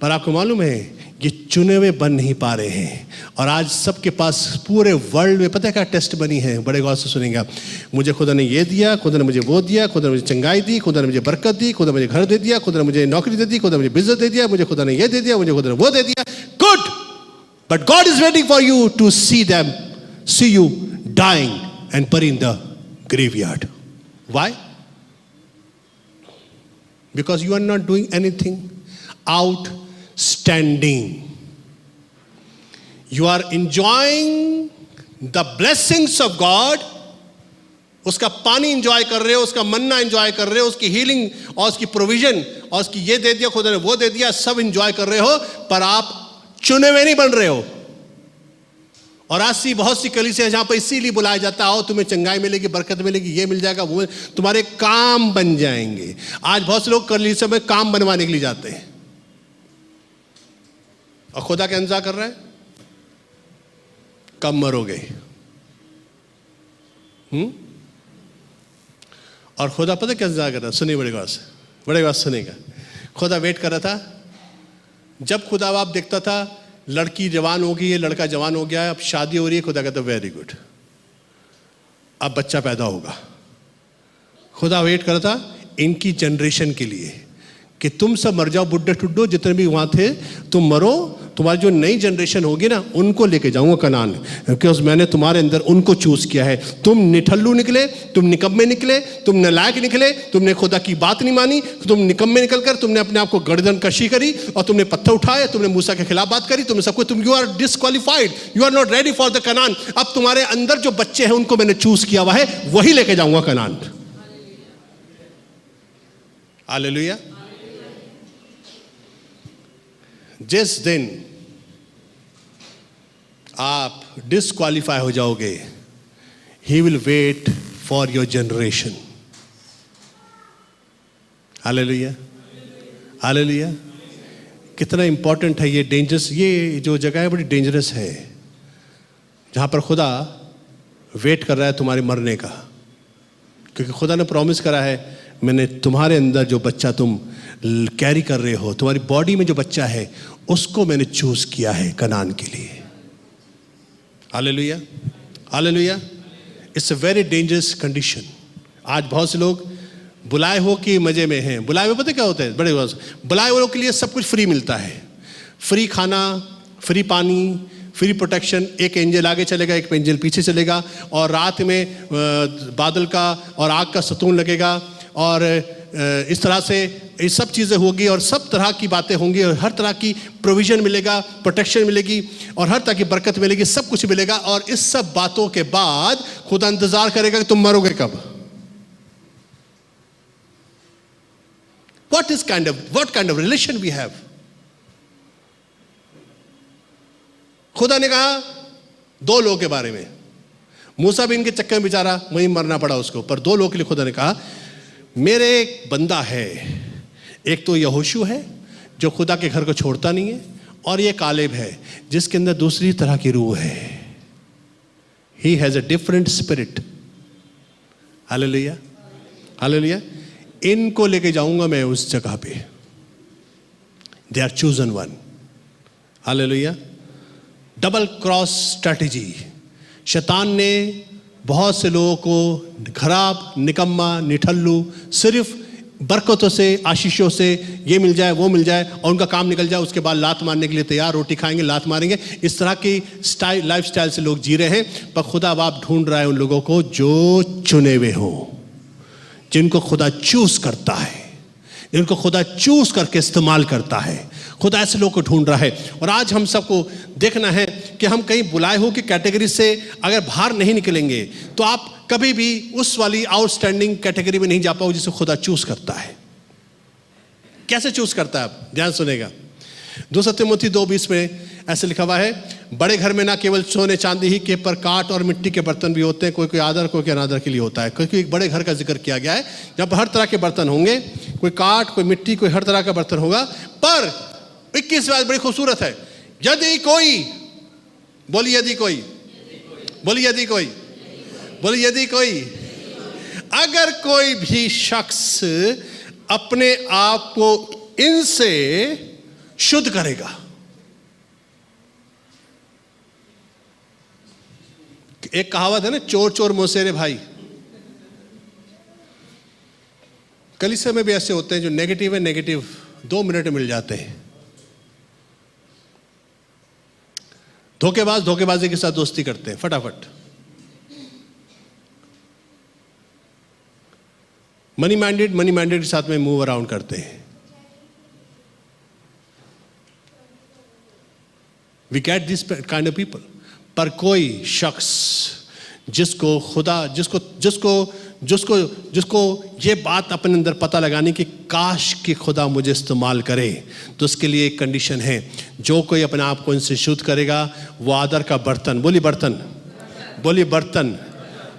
पर आपको मालूम है ये चुने हुए बन नहीं पा रहे हैं। और आज सबके पास पूरे वर्ल्ड में पता है क्या टेस्ट बनी है, बड़े गौर से सुनेंगे। मुझे खुदा ने ये दिया, खुदा ने मुझे वो दिया, खुदा ने मुझे चंगाई दी, खुदा ने मुझे बरकत दी, खुदा ने मुझे घर दे दिया, खुदा ने मुझे नौकरी दे दी, खुदा ने मुझे बिजनेस दे दिया, मुझे खुदा ने ये दे दिया, मुझे खुदा ने वो दे दिया। Good, but God is waiting for you to see you dying and buried in the graveyard. Why? Because you are not doing anything outstanding. You are enjoying the blessings of God. उसका पानी enjoy कर रहे हो, उसका मन्ना enjoy कर रहे हो, उसकी हीलिंग और उसकी प्रोविजन और उसकी ये दे दिया खुदा ने वो दे दिया, सब एंजॉय कर रहे हो, पर आप चुने हुए नहीं बन रहे हो। और आज सी बहुत सी कलीसियां जहां पर इसीलिए बुलाया जाता है, तुम्हें चंगाई मिलेगी, बरकत मिलेगी, ये मिल जाएगा, वो तुम्हारे काम बन जाएंगे। आज बहुत से लोग कलीसिया में काम बनवाने के लिए जाते हैं, और खुदा क्या इंतजार कर रहा है, कब मरोगे। और खुदा पता क्या इंतजार कर रहा है, सुनिए बड़े गौर से, बड़े गौर से सुनिएगा। खुदा वेट कर रहा था, जब खुदा बाप देखता था लड़की जवान हो गई है, लड़का जवान हो गया है, अब शादी हो रही है, खुदा कहता वेरी गुड, अब बच्चा पैदा होगा। खुदा वेट कर रहा था इनकी जनरेशन के लिए कि तुम सब मर जाओ, बुड्ढे टुड्डो जितने भी वहां थे, तुम मरो, तुम्हारी जो नई जनरेशन होगी ना, उनको लेके जाऊंगा कनान, क्योंकि मैंने तुम्हारे अंदर उनको चूज किया है। तुम निठल्लू निकले, तुम निकम्मे निकले, तुम नालायक निकले, तुमने खुदा की बात नहीं मानी, तुम निकम्मे निकलकर तुमने अपने आप को गर्दन कशी करी और तुमने पत्थर उठाए, तुमने मूसा के खिलाफ बात करी, तुमने सबको, तुम you are disqualified, you are not ready for the Canaan. अब तुम्हारे अंदर जो बच्चे हैं उनको मैंने चूज किया हुआ है, वही लेके जाऊंगा कनान। हालेलुया। जिस दिन आप डिस्क्वालीफाई हो जाओगे, he will wait for your generation. Hallelujah, hallelujah. कितना इंपॉर्टेंट है ये, डेंजरस, ये जो जगह है बड़ी डेंजरस है, जहां पर खुदा वेट कर रहा है तुम्हारे मरने का, क्योंकि खुदा ने प्रॉमिस करा है, मैंने तुम्हारे अंदर जो बच्चा तुम कैरी कर रहे हो, तुम्हारी बॉडी में जो बच्चा है, उसको मैंने चूज किया है कनान के लिए। Hallelujah, hallelujah. It's a very dangerous condition. आज बहुत से लोग बुलाए हो कि मजे में हैं। बुलाए हुए पता क्या होता है, बड़े बुलाए हुए लोग के लिए सब कुछ फ्री मिलता है, फ्री खाना, फ्री पानी, फ्री प्रोटेक्शन। एक एंजल आगे चलेगा, एक एंजल पीछे चलेगा, और रात में बादल का और आग का सतून लगेगा, और इस तरह से ये सब चीज़ें होगी, और सब तरह की बातें होंगी, और हर तरह की प्रोविजन मिलेगा, प्रोटेक्शन मिलेगी, और हर तरह की बरकत मिलेगी, सब कुछ मिलेगा। और इस सब बातों के बाद खुदा इंतजार करेगा कि तुम मरोगे कब। what kind of relation we have? खुदा ने कहा 2 लोगों के बारे में, मूसा भी इनके चक्कर में बेचारा वहीं मरना पड़ा उसको, पर 2 लोगों के लिए खुदा ने कहा, मेरे एक बंदा है, एक तो यहोशू है जो खुदा के घर को छोड़ता नहीं है, और ये कालेब है जिसके अंदर दूसरी तरह की रूह है। He has a different spirit. Hallelujah, hallelujah. इनको लेके जाऊंगा मैं उस जगह पे। They are chosen one. Hallelujah. Double cross strategy. शैतान ने बहुत से लोगों को खराब, निकम्मा, निठल्लू, सिर्फ बरकतों से, आशीषों से, ये मिल जाए वो मिल जाए और उनका काम निकल जाए, उसके बाद लात मारने के लिए तैयार, रोटी खाएंगे लात मारेंगे, इस तरह की स्टाइल, लाइफ स्टाइल से लोग जी रहे हैं। पर खुदा बाप ढूंढ रहा है उन लोगों को जो चुने हुए हों, जिनको खुदा चूज करता है, जिनको खुदा चूज करके इस्तेमाल करता है। खुदा ऐसे लोगों को ढूंढ रहा है। और आज हम सबको देखना है कि हम कहीं बुलाए हो की कैटेगरी से अगर बाहर नहीं निकलेंगे तो आप कभी भी उस वाली आउटस्टैंडिंग कैटेगरी में नहीं जा पाओ जिसे खुदा चूज करता है। कैसे चूज करता है, आप ध्यान सुनेगा। 2 तिमोथी 2:20 में ऐसे लिखा हुआ है, बड़े घर में ना केवल सोने चांदी ही के, पर काठ और मिट्टी के बर्तन भी होते हैं, कोई कोई आदर कोई अनादर के लिए होता है। क्योंकि एक बड़े घर का जिक्र किया गया है जब हर तरह के बर्तन होंगे, कोई काठ, कोई मिट्टी, कोई हर तरह का बर्तन होगा। पर 21 बात बड़ी खूबसूरत है, यदि कोई, बोली यदि कोई, बोली यदि कोई, बोली यदि कोई, अगर कोई भी शख्स अपने आप को इनसे शुद्ध करेगा। एक कहावत है ना, चोर चोर मोसेरे भाई। कलीसिया में भी ऐसे होते हैं जो नेगेटिव है, नेगेटिव 2 मिनट में मिल जाते हैं। धोखेबाज धोखेबाजी के साथ दोस्ती करते हैं फटाफट। मनी माइंडेड के साथ में मूव अराउंड करते हैं। We get this kind of people. पर कोई शख्स जिसको खुदा, जिसको जिसको जिसको जिसको ये बात अपने अंदर पता लगाने की काश कि खुदा मुझे इस्तेमाल करे, तो उसके लिए एक कंडीशन है, जो कोई अपने आप को इनसे शुद्ध करेगा वो आदर का बर्तन, बोली बर्तन, बोली बर्तन,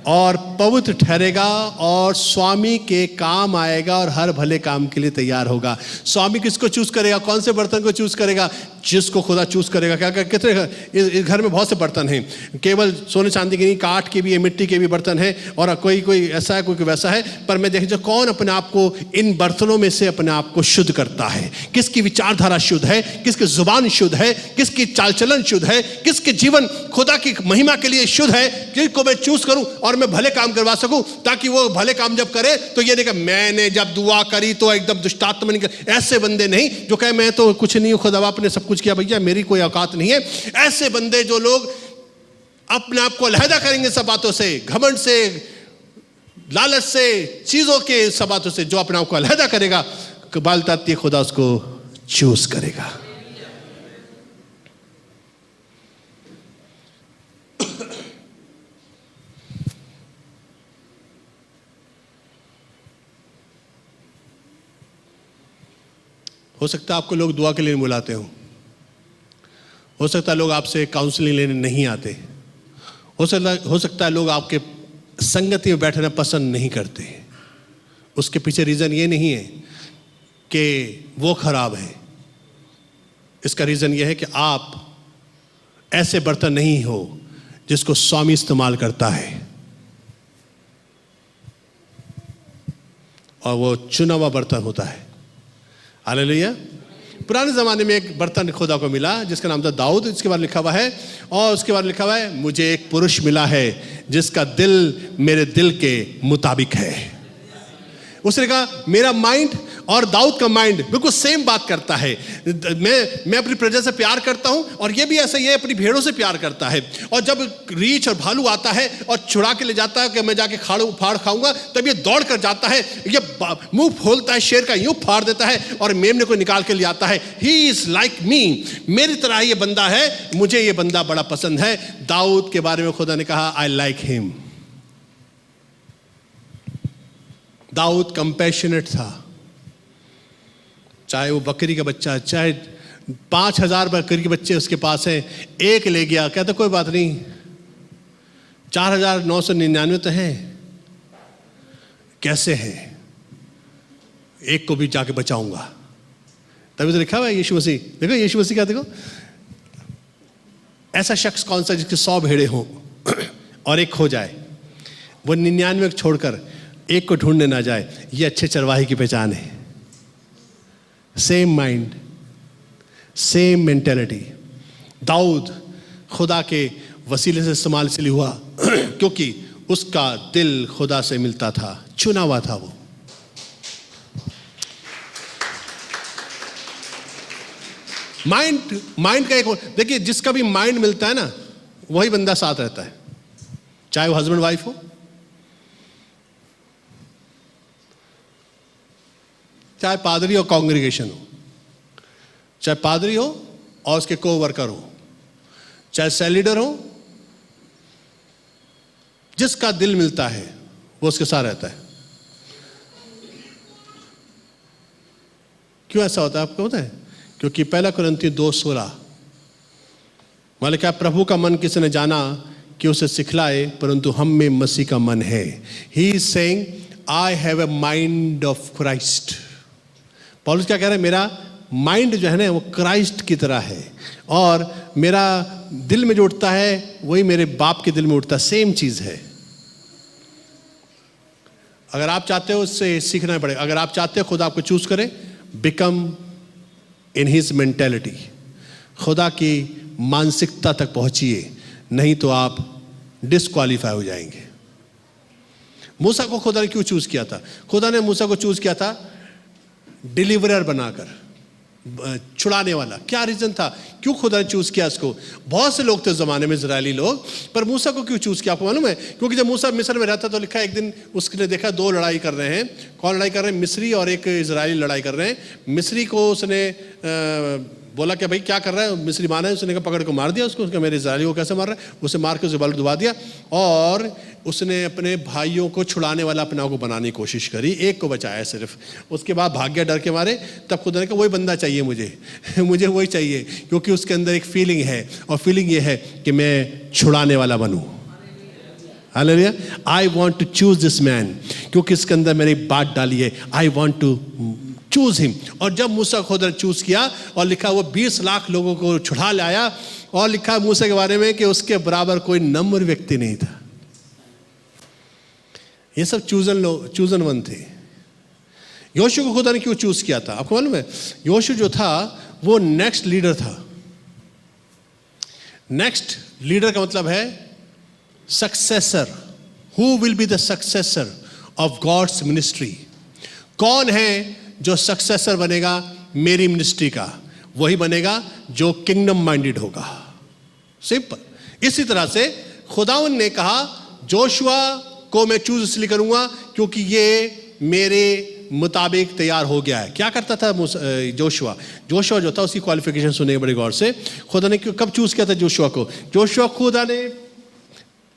और पवित्र ठहरेगा और स्वामी के काम आएगा और हर भले काम के लिए तैयार होगा। स्वामी किसको चूज करेगा, कौन से बर्तन को चूज करेगा? जिसको खुदा चूज करेगा। क्या क्या कितने इस घर में बहुत से बर्तन हैं, केवल सोने चांदी के नहीं, काठ के भी है, मिट्टी के भी बर्तन हैं, और कोई कोई ऐसा है, कोई वैसा है। पर मैं देखिए कौन अपने आप को इन बर्तनों में से अपने आप को शुद्ध करता है। किसकी विचारधारा शुद्ध है, किसकी जुबान शुद्ध है, किसकी चाल चलन शुद्ध है, किसके जीवन खुदा की महिमा के लिए शुद्ध है, जिनको मैं चूज करूं और मैं भले काम करवा सकूं, ताकि वो भले काम जब करे तो ये नहीं कि मैंने जब दुआ करी तो एकदम दुष्टात्मा निकल। ऐसे बंदे नहीं जो कहे मैं तो कुछ नहीं हूं, खुदा आपने सब कुछ किया, भैया मेरी कोई औकात नहीं है। ऐसे बंदे जो लोग अपने आप को अलहदा करेंगे सब बातों से, घमंड से, लालच से, चीजों के सब बातों से, जो अपने आप को अलहदा करेगा, कबाल आती है खुदा उसको चूज करेगा। हो सकता है आपको लोग दुआ के लिए बुलाते हो सकता है लोग आपसे काउंसलिंग लेने नहीं आते, हो सकता है लोग आपके संगति में बैठना पसंद नहीं करते। उसके पीछे रीजन ये नहीं है कि वो खराब है, इसका रीजन ये है कि आप ऐसे बर्तन नहीं हो जिसको स्वामी इस्तेमाल करता है, और वो चुना हुआ बर्तन होता है। हालेलुया। पुराने ज़माने में एक बर्तन खुदा को मिला जिसका नाम था दाऊद। इसके बाद लिखा हुआ है, और उसके बाद लिखा हुआ है, मुझे एक पुरुष मिला है जिसका दिल मेरे दिल के मुताबिक है। उसने कहा मेरा माइंड और दाऊद का माइंड बिल्कुल सेम बात करता है। मैं अपनी प्रजा से प्यार करता हूं, और ये भी ऐसा ही है, अपनी भेड़ों से प्यार करता है। और जब रीछ और भालू आता है और छुड़ा के ले जाता है कि मैं जाके फाड़ खाऊंगा, तब ये दौड़ कर जाता है, ये मुंह खोलता है शेर का, यूं फाड़ देता है और मेमने को निकाल के ले आता है। ही इज लाइक मी, मेरी तरह ये बंदा है, मुझे ये बंदा बड़ा पसंद है। दाऊद के बारे में खुदा ने कहा आई लाइक हिम। दाऊद कंपैशनेट था, चाहे वो बकरी का बच्चा, चाहे 5000 बकरी के बच्चे उसके पास हैं, एक ले गया, कहता कोई बात नहीं, 4999 तो हैं, कैसे हैं, एक को भी जाके बचाऊंगा। तभी तो लिखा हुआ है यीशु मसीह, देखो यीशु मसीह क्या, देखो ऐसा शख्स कौन सा जिसके 100 भेड़े हों और एक खो जाए, वो 99 छोड़कर एक को ढूंढने ना जाए। ये अच्छे चरवाही की पहचान है। Same mind, same mentality. दाऊद खुदा के वसीले से इस्तेमाल इसलिए हुआ क्योंकि उसका दिल खुदा से मिलता था, चुना हुआ था वो। माइंड का एक, देखिए जिसका भी माइंड मिलता है ना, वही बंदा साथ रहता है, चाहे वो हस्बैंड वाइफ हो, चाहे पादरी और कांग्रीगेशन हो, चाहे पादरी हो और उसके को वर्कर हो, चाहे सेल लीडर हो, जिसका दिल मिलता है वो उसके साथ रहता है। क्यों ऐसा होता है आपको पता है? क्योंकि 1 कुरिन्थियों 2:16 मतलब क्या, प्रभु का मन किसी ने जाना कि उसे सिखलाए, परंतु हम में मसीह का मन है। He is saying I have a mind of Christ. पौलुस क्या कह रहा है? मेरा माइंड जो है ना वो क्राइस्ट की तरह है, और मेरा दिल में जो उठता है वही मेरे बाप के दिल में उठता है, सेम चीज है। अगर आप चाहते हो उससे सीखना पड़ेगा। अगर आप चाहते हो खुदा आपको चूज करे, बिकम इन हिज मेंटेलिटी, खुदा की मानसिकता तक पहुंचिए, नहीं तो आप डिस्क्वालीफाई हो जाएंगे। मूसा को खुदा ने क्यों चूज किया था? खुदा ने मूसा को चूज किया था डिलीवरर बनाकर, छुड़ाने वाला। क्या रीजन था क्यों खुदा ने चूज किया इसको? बहुत से लोग थे उस जमाने में, इजरायली लोग, पर मूसा को क्यों चूज किया आपको मालूम है? क्योंकि जब मूसा मिस्र में रहता तो लिखा है एक दिन उसने देखा 2 लड़ाई कर रहे हैं। कौन लड़ाई कर रहे हैं? मिस्री और एक इजरायली लड़ाई कर रहे हैं। मिस्री को उसने बोला कि भाई क्या कर रहा है? मिस्री माना है, उसने कहा पकड़ को मार दिया उसको। उसका मेरे इजरायली को कैसे मार रहा है? उसे मार के उसे बाल डुबा दिया, और उसने अपने भाइयों को छुड़ाने वाला अपने आप को बनाने की कोशिश करी, एक को बचाया सिर्फ। उसके बाद भाग गया डर के मारे। तब खुदा ने कहा वही बंदा चाहिए मुझे मुझे वही चाहिए, क्योंकि उसके अंदर एक फीलिंग है, और फीलिंग ये है कि मैं छुड़ाने वाला बनूं। Hallelujah. I want to choose this man, क्योंकि इसके अंदर मेरी बात डाली है। I want to choose him. और जब मूसा को खुदा ने चूज किया, और लिखा वो 20 लाख लोगों को छुड़ा लाया, और लिखा मूसा के बारे में कि उसके बराबर कोई नम्र व्यक्ति नहीं था। ये सब चूजन वन थे। योशू को खुदा ने क्यों चूज किया था आपको मालूम है? योशू जो था वो नेक्स्ट लीडर था। नेक्स्ट लीडर का मतलब है successor. Who will be the successor of God's ministry? कौन है जो सक्सेसर बनेगा मेरी मिनिस्ट्री का? वही बनेगा जो किंगडम माइंडेड होगा। सिंपल। इसी तरह से खुदावन ने कहा जोशुआ को मैं चूज इसलिए करूंगा क्योंकि ये मेरे मुताबिक तैयार हो गया है। क्या करता था जोशुआ? जोशुआ जो था उसकी क्वालिफिकेशन सुने बड़े गौर से। खुदा ने कब चूज किया था जोशुआ को? जोशुआ खुदा ने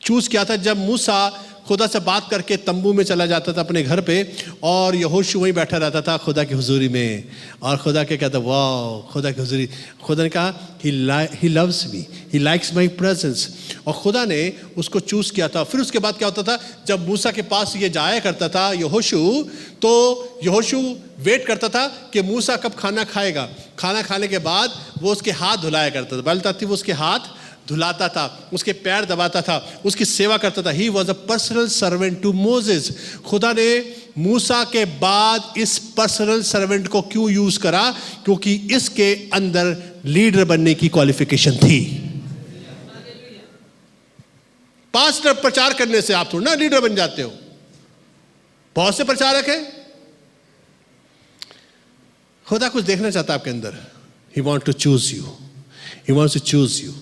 चूज किया था जब मूसा खुदा से बात करके तंबू में चला जाता था अपने घर पे, और यहोशू वहीं बैठा रहता था खुदा की हुजूरी में, और खुदा के कहता वाह खुदा की हुजूरी। खुदा ने कहा he loves me, he likes my presence, और खुदा ने उसको चूज किया था। फिर उसके बाद क्या होता था, जब मूसा के पास ये जाया करता था यहोशू, तो यहोशू वेट करता था कि मूसा कब खाना खाएगा। खाना खाने के बाद वो उसके हाथ धुलाया करता था, बलता थी वो उसके हाथ धुलाता था, उसके पैर दबाता था, उसकी सेवा करता था। He was a personal servant to Moses. खुदा ने मूसा के बाद इस पर्सनल सर्वेंट को क्यों यूज करा? क्योंकि इसके अंदर लीडर बनने की क्वालिफिकेशन थी। पास्टर प्रचार करने से आप थोड़ा ना लीडर बन जाते हो। बहुत से प्रचारक हैं, खुदा कुछ देखना चाहता है आपके अंदर। He want to choose you, he wants to choose you.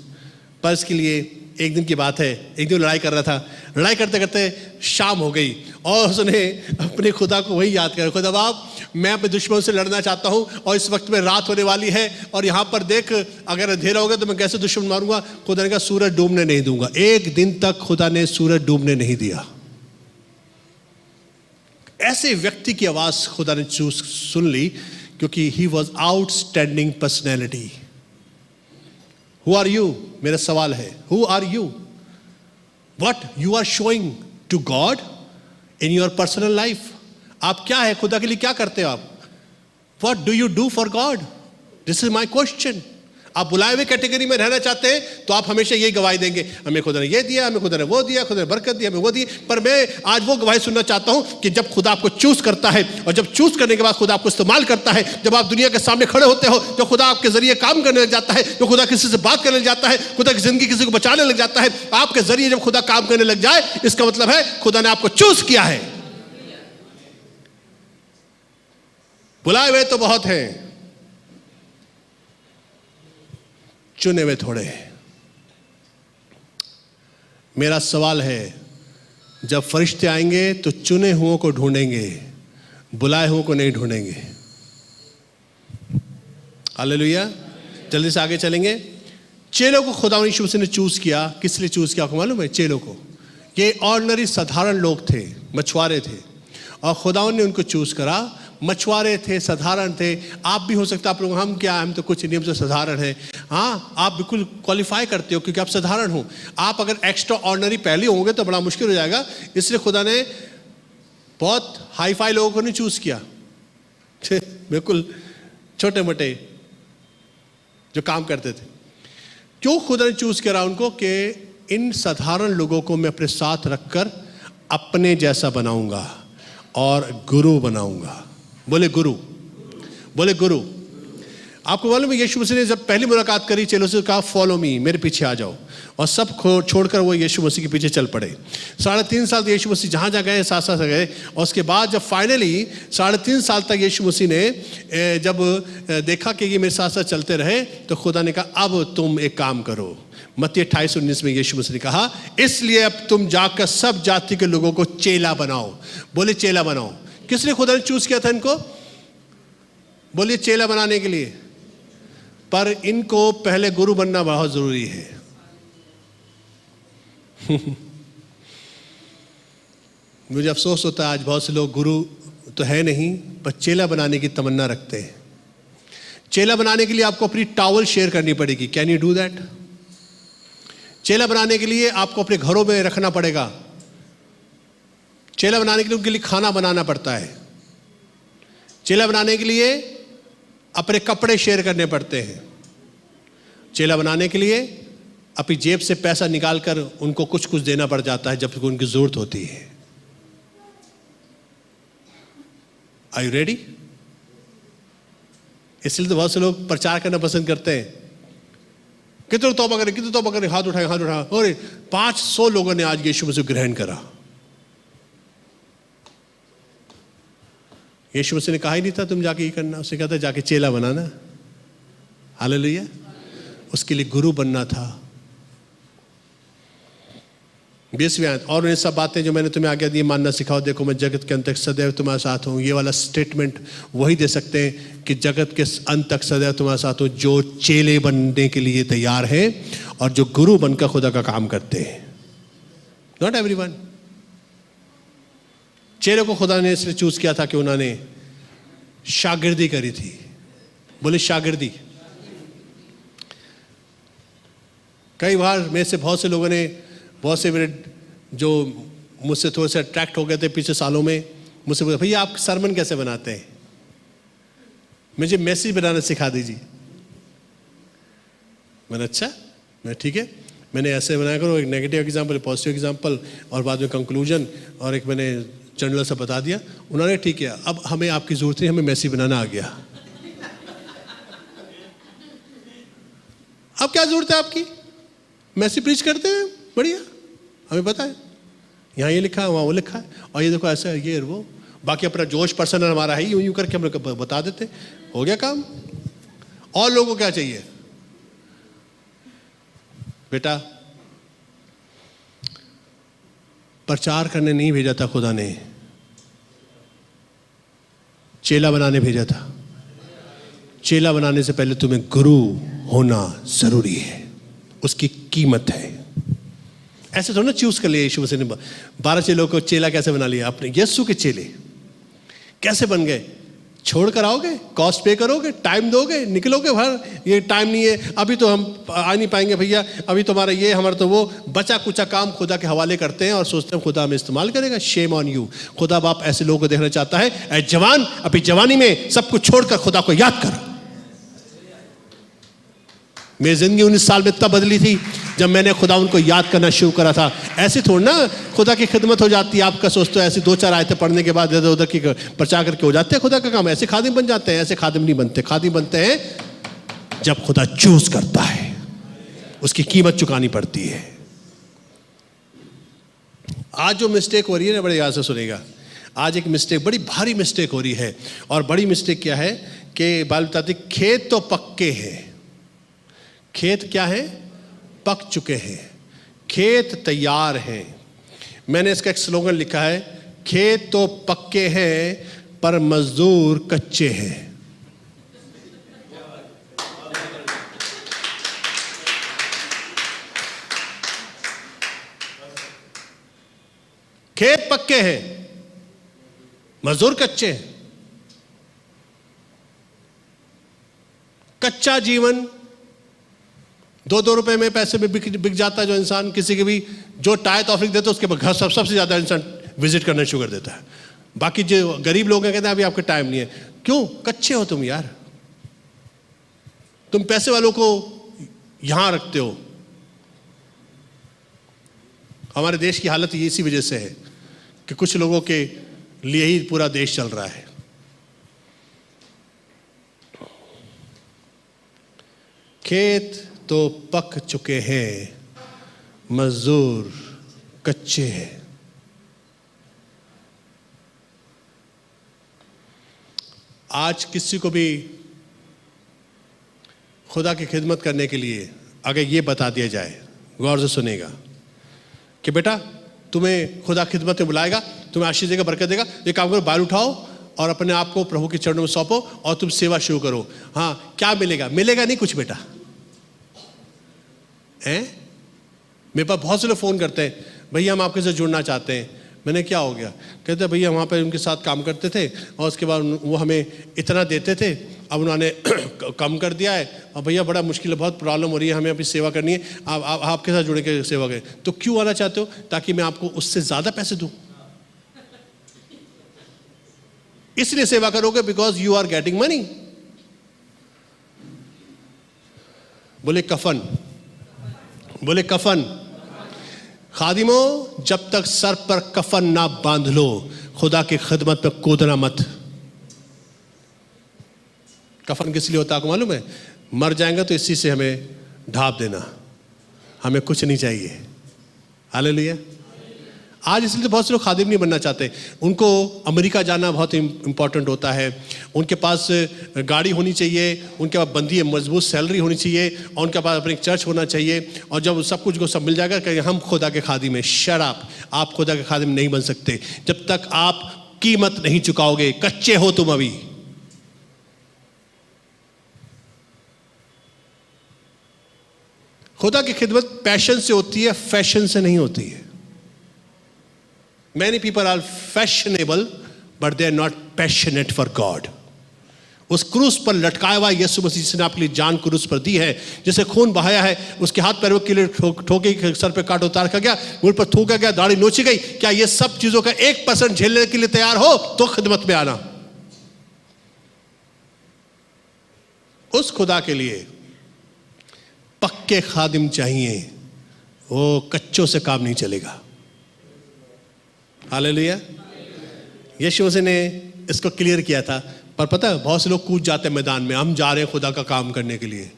पर इसके लिए एक दिन की बात है, एक दिन लड़ाई कर रहा था, लड़ाई करते करते शाम हो गई और उसने अपने खुदा को वही याद किया, खुदा बाप मैं अपने दुश्मन से लड़ना चाहता हूँ और इस वक्त में रात होने वाली है और यहाँ पर देख अगर अंधेरा होगा तो मैं कैसे दुश्मन मारूंगा। खुदा ने कहा सूरज डूबने नहीं दूंगा। एक दिन तक खुदा ने सूरज डूबने नहीं दिया। ऐसे व्यक्ति की आवाज खुदा ने सुन ली क्योंकि he was outstanding personality. Who are you? मेरा सवाल है, Who are you? What you are showing to God in your personal life? आप क्या है, खुदा के लिए क्या करते हो आप? What do you do for God? This is my question. आप बुलाए हुए कैटेगरी में रहना चाहते हैं तो आप हमेशा यही गवाही देंगे, हमें खुदा ने ये दिया, हमें खुदा ने वो दिया, खुदा ने बरकत दी, हमें वो दी। पर मैं आज वो गवाही सुनना चाहता हूं कि जब खुदा आपको चूज करता है और जब चूज करने के बाद खुदा आपको इस्तेमाल करता है, जब आप दुनिया के सामने खड़े होते हो, जो खुदा आपके जरिए काम करने लग जाता है, जो खुदा किसी से बात करने लग जाता है, खुदा की जिंदगी किसी को बचाने लग जाता है, आपके जरिए जब खुदा काम करने लग जाए, इसका मतलब है खुदा ने आपको चूज किया है। बुलाए हुए तो बहुत हैं, चुने हुए थोड़े। मेरा सवाल है, जब फरिश्ते आएंगे तो चुने हुओं को ढूंढेंगे, बुलाए हुओं को नहीं ढूंढेंगे। हालेलुया। जल्दी से आगे चलेंगे। चेलों को खुदा यीशु मसीह ने चूज किया। किस लिए चूज किया आपको मालूम है? चेलों को, ये ऑर्डिनरी साधारण लोग थे, मछुआरे थे, और खुदा ने उनको चूज करा। मछुआरे थे, साधारण थे। आप भी हो सकता है, आप लोग हम क्या, हम तो कुछ नियम से साधारण हैं। हाँ, आप बिल्कुल क्वालिफाई करते हो क्योंकि आप साधारण हो। आप अगर एक्स्ट्रा ऑर्डिनरी पहले होंगे तो बड़ा मुश्किल हो जाएगा। इसलिए खुदा ने बहुत हाई फाई लोगों को नहीं चूज किया, बिल्कुल छोटे मोटे जो काम करते थे। क्यों खुदा ने चूज करा उनको? कि इन साधारण लोगों को मैं अपने साथ रखकर अपने जैसा बनाऊंगा और गुरु बनाऊंगा। बोले गुरु, बोले गुरु। आपको मालूम है यीशु मसीह ने जब पहली मुलाकात करी चेलों से, कहा फॉलो मी, मेरे पीछे आ जाओ, और सब छोड़कर वो यीशु मसीह के पीछे चल पड़े। 3.5 साल यीशु मसीह जहाँ जहाँ गए साथ साथ गए, और उसके बाद जब फाइनली 3.5 साल तक यीशु मसीह ने जब देखा कि ये मेरे साथ साथ चलते रहे, तो खुदा ने कहा अब तुम एक काम करो। मत्ती 28:19 में यीशु मसीह ने कहा इसलिए अब तुम जाकर सब जाति के लोगों को चेला बनाओ। बोले चेला बनाओ। किस लिए खुदा ने चूज किया था इनको? बोलिए चेला बनाने के लिए। पर इनको पहले गुरु बनना बहुत जरूरी है। मुझे अफसोस होता है आज बहुत से लोग गुरु तो है नहीं, पर चेला बनाने की तमन्ना रखते हैं। चेला बनाने के लिए आपको अपनी टॉवल शेयर करनी पड़ेगी। Can you do that? चेला बनाने के लिए आपको अपने घरों में रखना पड़ेगा। चेला बनाने के लिए उनके लिए खाना बनाना पड़ता है। चेला बनाने के लिए अपने कपड़े शेयर करने पड़ते हैं। चेला बनाने के लिए अपनी जेब से पैसा निकालकर उनको कुछ कुछ देना पड़ जाता है जब उनकी जरूरत होती है। Are you ready? इसलिए तो बहुत से लोग प्रचार करना पसंद करते हैं। कितने तौबा करें, कितने तौबा करें, हाथ उठाए, हाथ उठाए। और 500 लोगों ने आज यीशु मसीह ग्रहण करा। यीशु मसीह ने कहा ही नहीं था तुम जाके ये करना, उसने कहा था जाके चेला बनाना। हालेलुया। उसके लिए गुरु बनना था। 20वीं आयत, और ये सब बातें जो मैंने तुम्हें आज्ञा दी मानना सिखाओ, देखो मैं जगत के अंत तक सदैव तुम्हारे साथ हूँ। ये वाला स्टेटमेंट वही दे सकते हैं कि जगत के अंत तक सदैव तुम्हारे साथ हूँ जो चेले बनने के लिए तैयार हैं और जो गुरु बनकर खुदा का काम करते हैं। Not everyone. चेले को खुदा ने इसलिए चूज किया था कि उन्होंने शागिर्दी करी थी। बोले शागिर्दी। कई बार में से बहुत से लोगों ने, बहुत से मेरे जो मुझसे थोड़े से अट्रैक्ट हो गए थे पिछले सालों में, मुझसे बोला भैया आप सरमन कैसे बनाते हैं, मुझे मैसेज बनाना सिखा दीजिए। मैंने अच्छा, मैं ठीक है, मैंने ऐसे बनाया करो, एक नेगेटिव एग्जाम्पल, पॉजिटिव एग्जाम्पल और बाद में कंक्लूजन, और एक मैंने जनरल सा बता दिया। उन्होंने ठीक है, अब हमें आपकी जरूरत नहीं, हमें मैसेज बनाना आ गया। अब क्या जरूरत है आपकी, मैसेज प्रीच करते हैं, बढ़िया, हमें पता है यहाँ ये लिखा है वहाँ वो लिखा है, और ये देखो ऐसा है ये वो, बाकी अपना जोश पर्सनल हमारा है, यूं यूं करके हम लोग बता देते, हो गया काम। और लोगों को क्या चाहिए बेटा? प्रचार करने नहीं भेजा था खुदा ने, चेला बनाने भेजा था। चेला बनाने से पहले तुम्हें गुरु होना जरूरी है, उसकी कीमत है। ऐसे थोड़ा ना चूज कर लिया यीशु मसीह ने 12 चेलों को चेला कैसे बना लिया अपने, यीशु के चेले कैसे बन गए? छोड़ कर आओगे, कॉस्ट पे करोगे, टाइम दोगे, निकलोगे बाहर, ये टाइम नहीं है अभी तो हम आ नहीं पाएंगे भैया, अभी तुम्हारा ये हमारा तो वो, बचा कुचा काम खुदा के हवाले करते हैं और सोचते हैं खुदा हमें इस्तेमाल करेगा। Shame on you. खुदा बाप ऐसे लोगों को देखना चाहता है, ऐ जवान अभी जवानी में सब कुछ छोड़कर खुदा को याद कर। मेरी जिंदगी 19 साल में तब बदली थी जब मैंने खुदा उनको याद करना शुरू करा था। ऐसे थोड़ी ना खुदा की खिदमत हो जाती है। आपका सोचते हो ऐसे 2-4 आयतें पढ़ने के बाद इधर उधर की प्रचार करके हो जाते हैं खुदा का काम, ऐसे खादिम बन जाते हैं। ऐसे खादिम नहीं बनते। खादिम बनते हैं जब खुदा चूज करता है, उसकी कीमत चुकानी पड़ती है। आज जो मिस्टेक हो रही है ना, बड़े याद से सुनेगा, आज एक मिस्टेक, बड़ी भारी मिस्टेक हो रही है। और बड़ी मिस्टेक क्या है कि बाइबल बताती खेत तो पक्के हैं। खेत क्या है? पक चुके हैं, खेत तैयार हैं। मैंने इसका एक स्लोगन लिखा है, खेत तो पक्के हैं पर मजदूर कच्चे हैं। खेत पक्के हैं, मजदूर कच्चे हैं। कच्चा जीवन 2-2 रुपए में पैसे में बिक जाता है। जो इंसान किसी के भी जो टाइट ऑफरिंग देता है उसके घर सबसे ज्यादा इंसान विजिट करना शुरू कर देता है। बाकी जो गरीब लोग हैं कहते हैं अभी आपके टाइम नहीं है। क्यों? कच्चे हो तुम यार, तुम पैसे वालों को यहां रखते हो। हमारे देश की हालत इसी वजह से है कि कुछ लोगों के लिए ही पूरा देश चल रहा है। खेत तो पक चुके हैं, मजदूर कच्चे हैं। आज किसी को भी खुदा की खिदमत करने के लिए अगर ये बता दिया जाए, गौर से सुनेगा, कि बेटा तुम्हें खुदा खिदमत में बुलाएगा, तुम्हें आशीष देगा, बरकत देगा, ये काम करो, बाल उठाओ और अपने आप को प्रभु के चरणों में सौंपो और तुम सेवा शुरू करो। हाँ, क्या मिलेगा? मिलेगा नहीं कुछ बेटा। हैं? मेरे पास बहुत से लोग फ़ोन करते हैं, भैया हम आपके साथ जुड़ना चाहते हैं। मैंने क्या हो गया? कहते हैं भैया वहाँ पर उनके साथ काम करते थे और उसके बाद वो हमें इतना देते थे, अब उन्होंने कम कर दिया है और भैया बड़ा मुश्किल है, बहुत प्रॉब्लम हो रही है, हमें अपनी सेवा करनी है, आप आपके साथ जुड़े के सेवा करें। तो क्यों आना चाहते हो? ताकि मैं आपको उससे ज़्यादा पैसे दूँ। इसलिए सेवा करोगे because you are getting money. बोले कफन, बोले कफन। खादिमों, जब तक सर पर कफन ना बांध लो खुदा की खिदमत पे कूदना मत। कफन किस लिए होता है आपको मालूम है? मर जाएंगे तो इसी से हमें ढाप देना, हमें कुछ नहीं चाहिए। हालेलुया। आज इसलिए तो बहुत से लोग खादिम नहीं बनना चाहते। उनको अमेरिका जाना बहुत इम्पॉर्टेंट होता है, उनके पास गाड़ी होनी चाहिए, उनके पास बंदी मजबूत सैलरी होनी चाहिए, और उनके पास अपनी चर्च होना चाहिए, और जब सब कुछ को सब मिल जाएगा कि हम खुदा के खादिम हैं। शट अप, आप खुदा के खादिम नहीं बन सकते जब तक आप कीमत नहीं चुकाओगे। कच्चे हो तुम अभी। खुदा की खिदमत पैशन से होती है, फैशन से नहीं होती है। Many people are fashionable, but they are not passionate for God. उस क्रूस पर लटकाया हुआ यीशु मसीह जिसने आपके लिए जान क्रूस पर दी है, जिसे खून बहाया है, उसके हाथ पैरों के लिए ठोके, सर पे काट उतार का गया, मुंह पर थूका गया, दाढ़ी नोची गई। क्या ये सब चीजों का 1% झेलने के लिए तैयार हो तो खिदमत में आना। उस खुदा के लिए पक्के खादिम चाहिए, वो कच्चों से काम नहीं चलेगा। हालेलुया। यीशु मसीह ने इसको क्लियर किया था, पर पता है बहुत से लोग कूद जाते हैं मैदान में, हम जा रहे हैं खुदा का काम करने के लिए।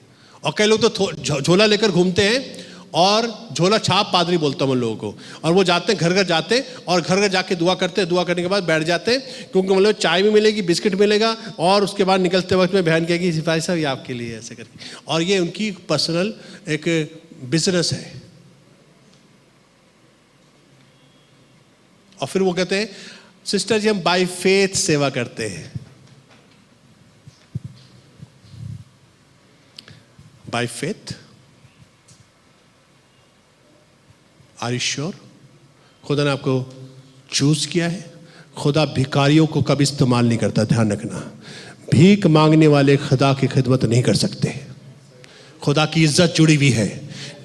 और कई लोग तो झोला लेकर घूमते हैं, और झोला छाप पादरी बोलता हूं उन लोगों को, और वो जाते हैं घर घर जाते हैं, और घर घर जाके दुआ करते हैं, दुआ करने के बाद बैठ जाते हैं, क्योंकि मतलब चाय भी मिलेगी, बिस्किट मिलेगा, और उसके बाद निकलते वक्त में बहन कहेगी सिपाही साहब ये आपके लिए, ऐसे करके। और ये उनकी पर्सनल एक बिजनेस है। और फिर वो कहते हैं सिस्टर जी हम बाय फेथ सेवा करते हैं। By faith, are you sure? खुदा ने आपको चूज किया है। खुदा भिखारियों को कभी इस्तेमाल नहीं करता, ध्यान रखना। भीख मांगने वाले खुदा की खिदमत नहीं कर सकते। खुदा की इज्जत जुड़ी हुई है।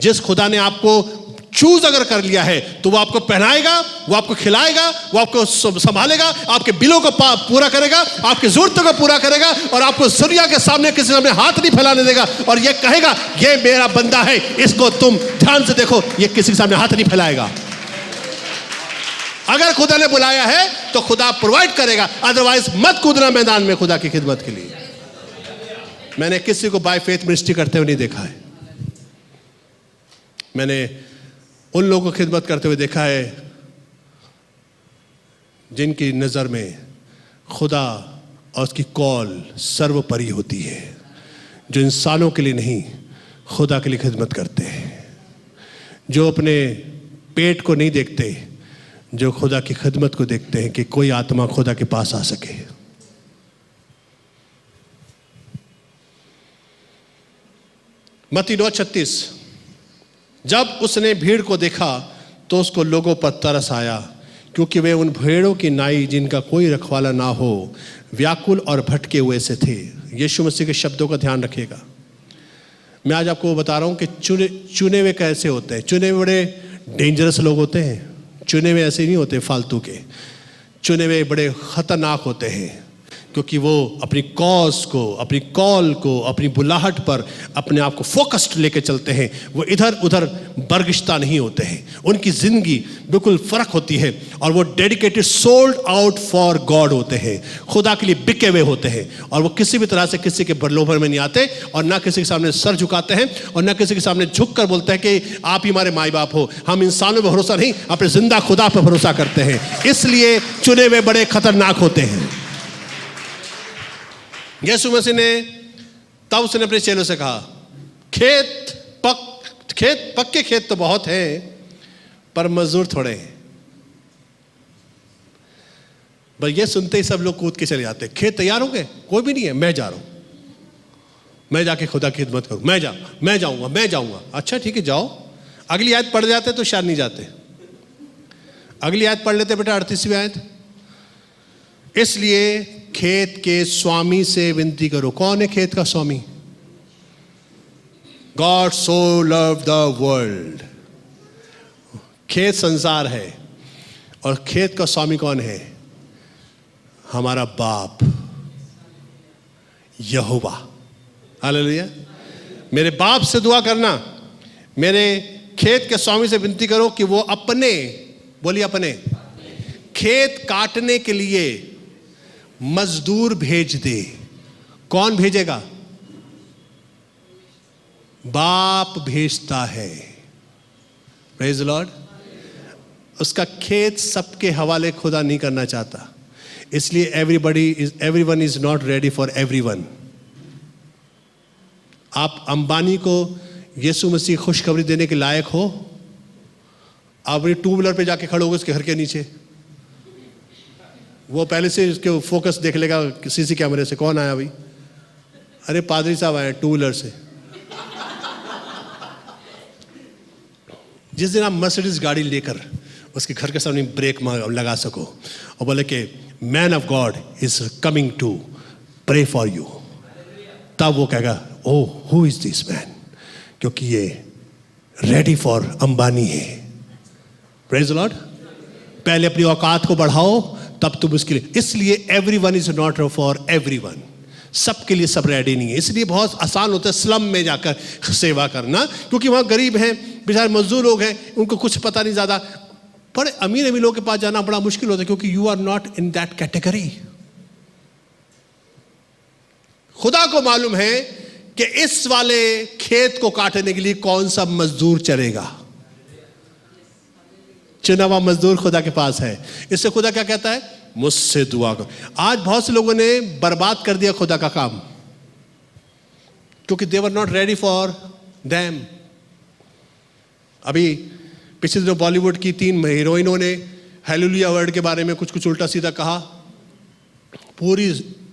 जिस खुदा ने आपको चूज अगर कर लिया है तो वो आपको पहनाएगा, वो आपको खिलाएगा, वो आपको संभालेगा, आपके बिलों को पूरा करेगा, आपकी जरूरतों को पूरा करेगा, और आपको दुनिया के सामने किसी सामने हाथ नहीं फैलाने देगा, और ये कहेगा ये मेरा बंदा है, इसको तुम ध्यान से देखो, ये किसी के सामने हाथ नहीं फैलाएगा। अगर खुदा ने बुलाया है तो खुदा प्रोवाइड करेगा, अदरवाइज मत कूदना मैदान में खुदा की खिदमत के लिए। मैंने किसी को बाय फेथ मिनिस्ट्री करते हुए नहीं देखा है। मैंने उन लोगों को खिदमत करते हुए देखा है जिनकी नज़र में खुदा और उसकी कॉल सर्वोपरि होती है, जो इंसानों के लिए नहीं खुदा के लिए खिदमत करते हैं, जो अपने पेट को नहीं देखते, जो खुदा की खिदमत को देखते हैं कि कोई आत्मा खुदा के पास आ सके। मत्ती 9:36, जब उसने भीड़ को देखा तो उसको लोगों पर तरस आया, क्योंकि वे उन भेड़ों की नाई जिनका कोई रखवाला ना हो व्याकुल और भटके हुए से थे। यीशु मसीह के शब्दों का ध्यान रखिएगा। मैं आज आपको बता रहा हूं कि चुने हुए कैसे होते हैं। चुने हुए बड़े डेंजरस लोग होते हैं। चुने हुए ऐसे नहीं होते फालतू के। चुने हुए बड़े खतरनाक होते हैं, क्योंकि वो अपनी कॉज को, अपनी कॉल को, अपनी बुलाहट पर अपने आप को फोकस्ड लेके चलते हैं। वो इधर उधर बरगिश्ता नहीं होते हैं। उनकी जिंदगी बिल्कुल फर्क होती है, और वो dedicated, sold out for God होते हैं, खुदा के लिए बिके हुए होते हैं। और वो किसी भी तरह से किसी के प्रलोभन में नहीं आते, और ना किसी के सामने सर झुकाते हैं, और ना किसी के सामने झुक कर बोलते हैं कि आप ही हमारे माई बाप हो। हम इंसानों पर भरोसा नहीं, अपने जिंदा खुदा पर भरोसा करते हैं। इसलिए चुने हुए बड़े खतरनाक होते हैं। यीशु मसीह ने तब उसने अपने चेलों से कहा, पक्के खेत तो बहुत हैं, पर मजदूर थोड़े हैं। बस ये सुनते ही सब लोग कूद के चले जाते। खेत तैयार हो गए, कोई भी नहीं है, मैं जा रहा हूं, मैं जाके खुदा की खिदमत करूं, मैं जाऊंगा। अच्छा ठीक है, जाओ। अगली आयत पढ़ जाते तो शायद नहीं जाते। अगली आयत पढ़ लेते बेटा, 38वीं आयत। इसलिए खेत के स्वामी से विनती करो। कौन है खेत का स्वामी? God so love the world. खेत संसार है, और खेत का स्वामी कौन है? हमारा बाप यहोवा। हालेलुया। मेरे बाप से दुआ करना, मेरे खेत के स्वामी से विनती करो कि वो अपने, बोलिए अपने, खेत काटने के लिए मजदूर भेज दे। कौन भेजेगा? बाप भेजता है। Praise the Lord. उसका खेत सबके हवाले खुदा नहीं करना चाहता। इसलिए everyone is not ready for everyone. आप अंबानी को यीशु मसीह खुशखबरी देने के लायक हो? आप अपनी टू व्हीलर पे जाके खड़े होगे उसके घर के नीचे, वो पहले से उसके फोकस देख लेगा सीसी कैमरे से, कौन आया भाई? अरे पादरी साहब आए टू व्हीलर से। जिस दिन आप मर्सिडीज गाड़ी लेकर उसके घर के सामने ब्रेक लगा सको और बोले कि man of God is coming to pray for you, तब वो कहेगा oh who is this man, क्योंकि ये रेडी फॉर अंबानी है। Praise the Lord. पहले अपनी औकात को बढ़ाओ तब तुम उसके लिए। इसलिए everyone is not for everyone, सबके लिए सब रेडी नहीं है। इसलिए बहुत आसान होता है स्लम में जाकर सेवा करना, क्योंकि वहाँ गरीब हैं, बेचारे मजदूर लोग हैं, उनको कुछ पता नहीं ज़्यादा। पर अमीर अमीर लोगों के पास जाना बड़ा मुश्किल होता है, क्योंकि you are not in that category. खुदा को मालूम है कि इस वाले खेत को काटने के लिए कौन सा मजदूर चलेगा। चुना हुआ मजदूर खुदा के पास है। इससे खुदा क्या कहता है? मुझसे दुआ करो। आज बहुत से लोगों ने बर्बाद कर दिया खुदा का काम, क्योंकि they were not ready for them. अभी पिछले दिनों बॉलीवुड की 3 हीरोइनों ने हालेलुया वर्ड के बारे में कुछ कुछ उल्टा सीधा कहा। पूरी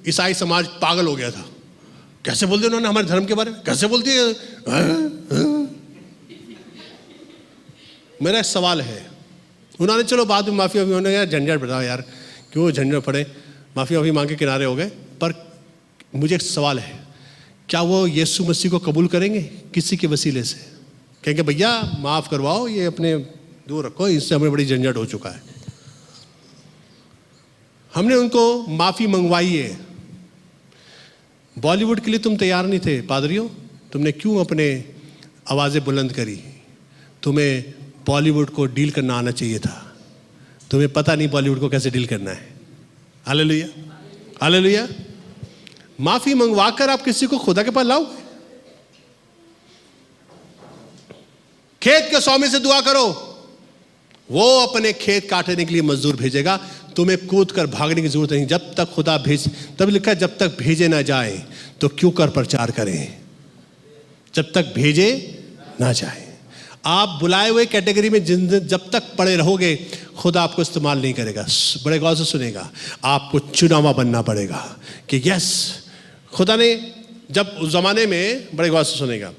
ईसाई समाज पागल हो गया था। कैसे बोल दिया उन्होंने हमारे धर्म के बारे में, कैसे बोल दिया? मेरा सवाल है, उन्होंने चलो बाद में माफी उन्होंने यार झंझट बताओ यार, क्यों झंझट पड़े, माफी मांग के किनारे हो गए। पर मुझे एक सवाल है, क्या वो यीशु मसीह को कबूल करेंगे किसी के वसीले से? कहेंगे भैया माफ करवाओ, ये अपने दूर रखो, इससे हमें बड़ी झंझट हो चुका है। हमने उनको माफी मंगवाई है। बॉलीवुड के लिए तुम तैयार नहीं थे पादरियों, तुमने क्यों अपने आवाजें बुलंद करी? तुम्हें बॉलीवुड को डील करना आना चाहिए था। तुम्हें पता नहीं बॉलीवुड को कैसे डील करना है। Hallelujah, hallelujah. माफी मंगवाकर आप किसी को खुदा के पास लाओ। खेत के स्वामी से दुआ करो, वो अपने खेत काटने के लिए मजदूर भेजेगा। तुम्हें कूद कर भागने की जरूरत नहीं। जब तक खुदा भेज, तब लिखा है जब तक भेजे ना जाए तो क्यों कर प्रचार करें। जब तक भेजे ना जाए, आप बुलाए हुए कैटेगरी में जब तक पड़े रहोगे खुदा आपको इस्तेमाल नहीं करेगा। बड़े गौर से सुनेगा, आपको चुनावा बनना पड़ेगा कि यस खुदा ने। जब उस ज़माने में, बड़े गौर से सुनेगा,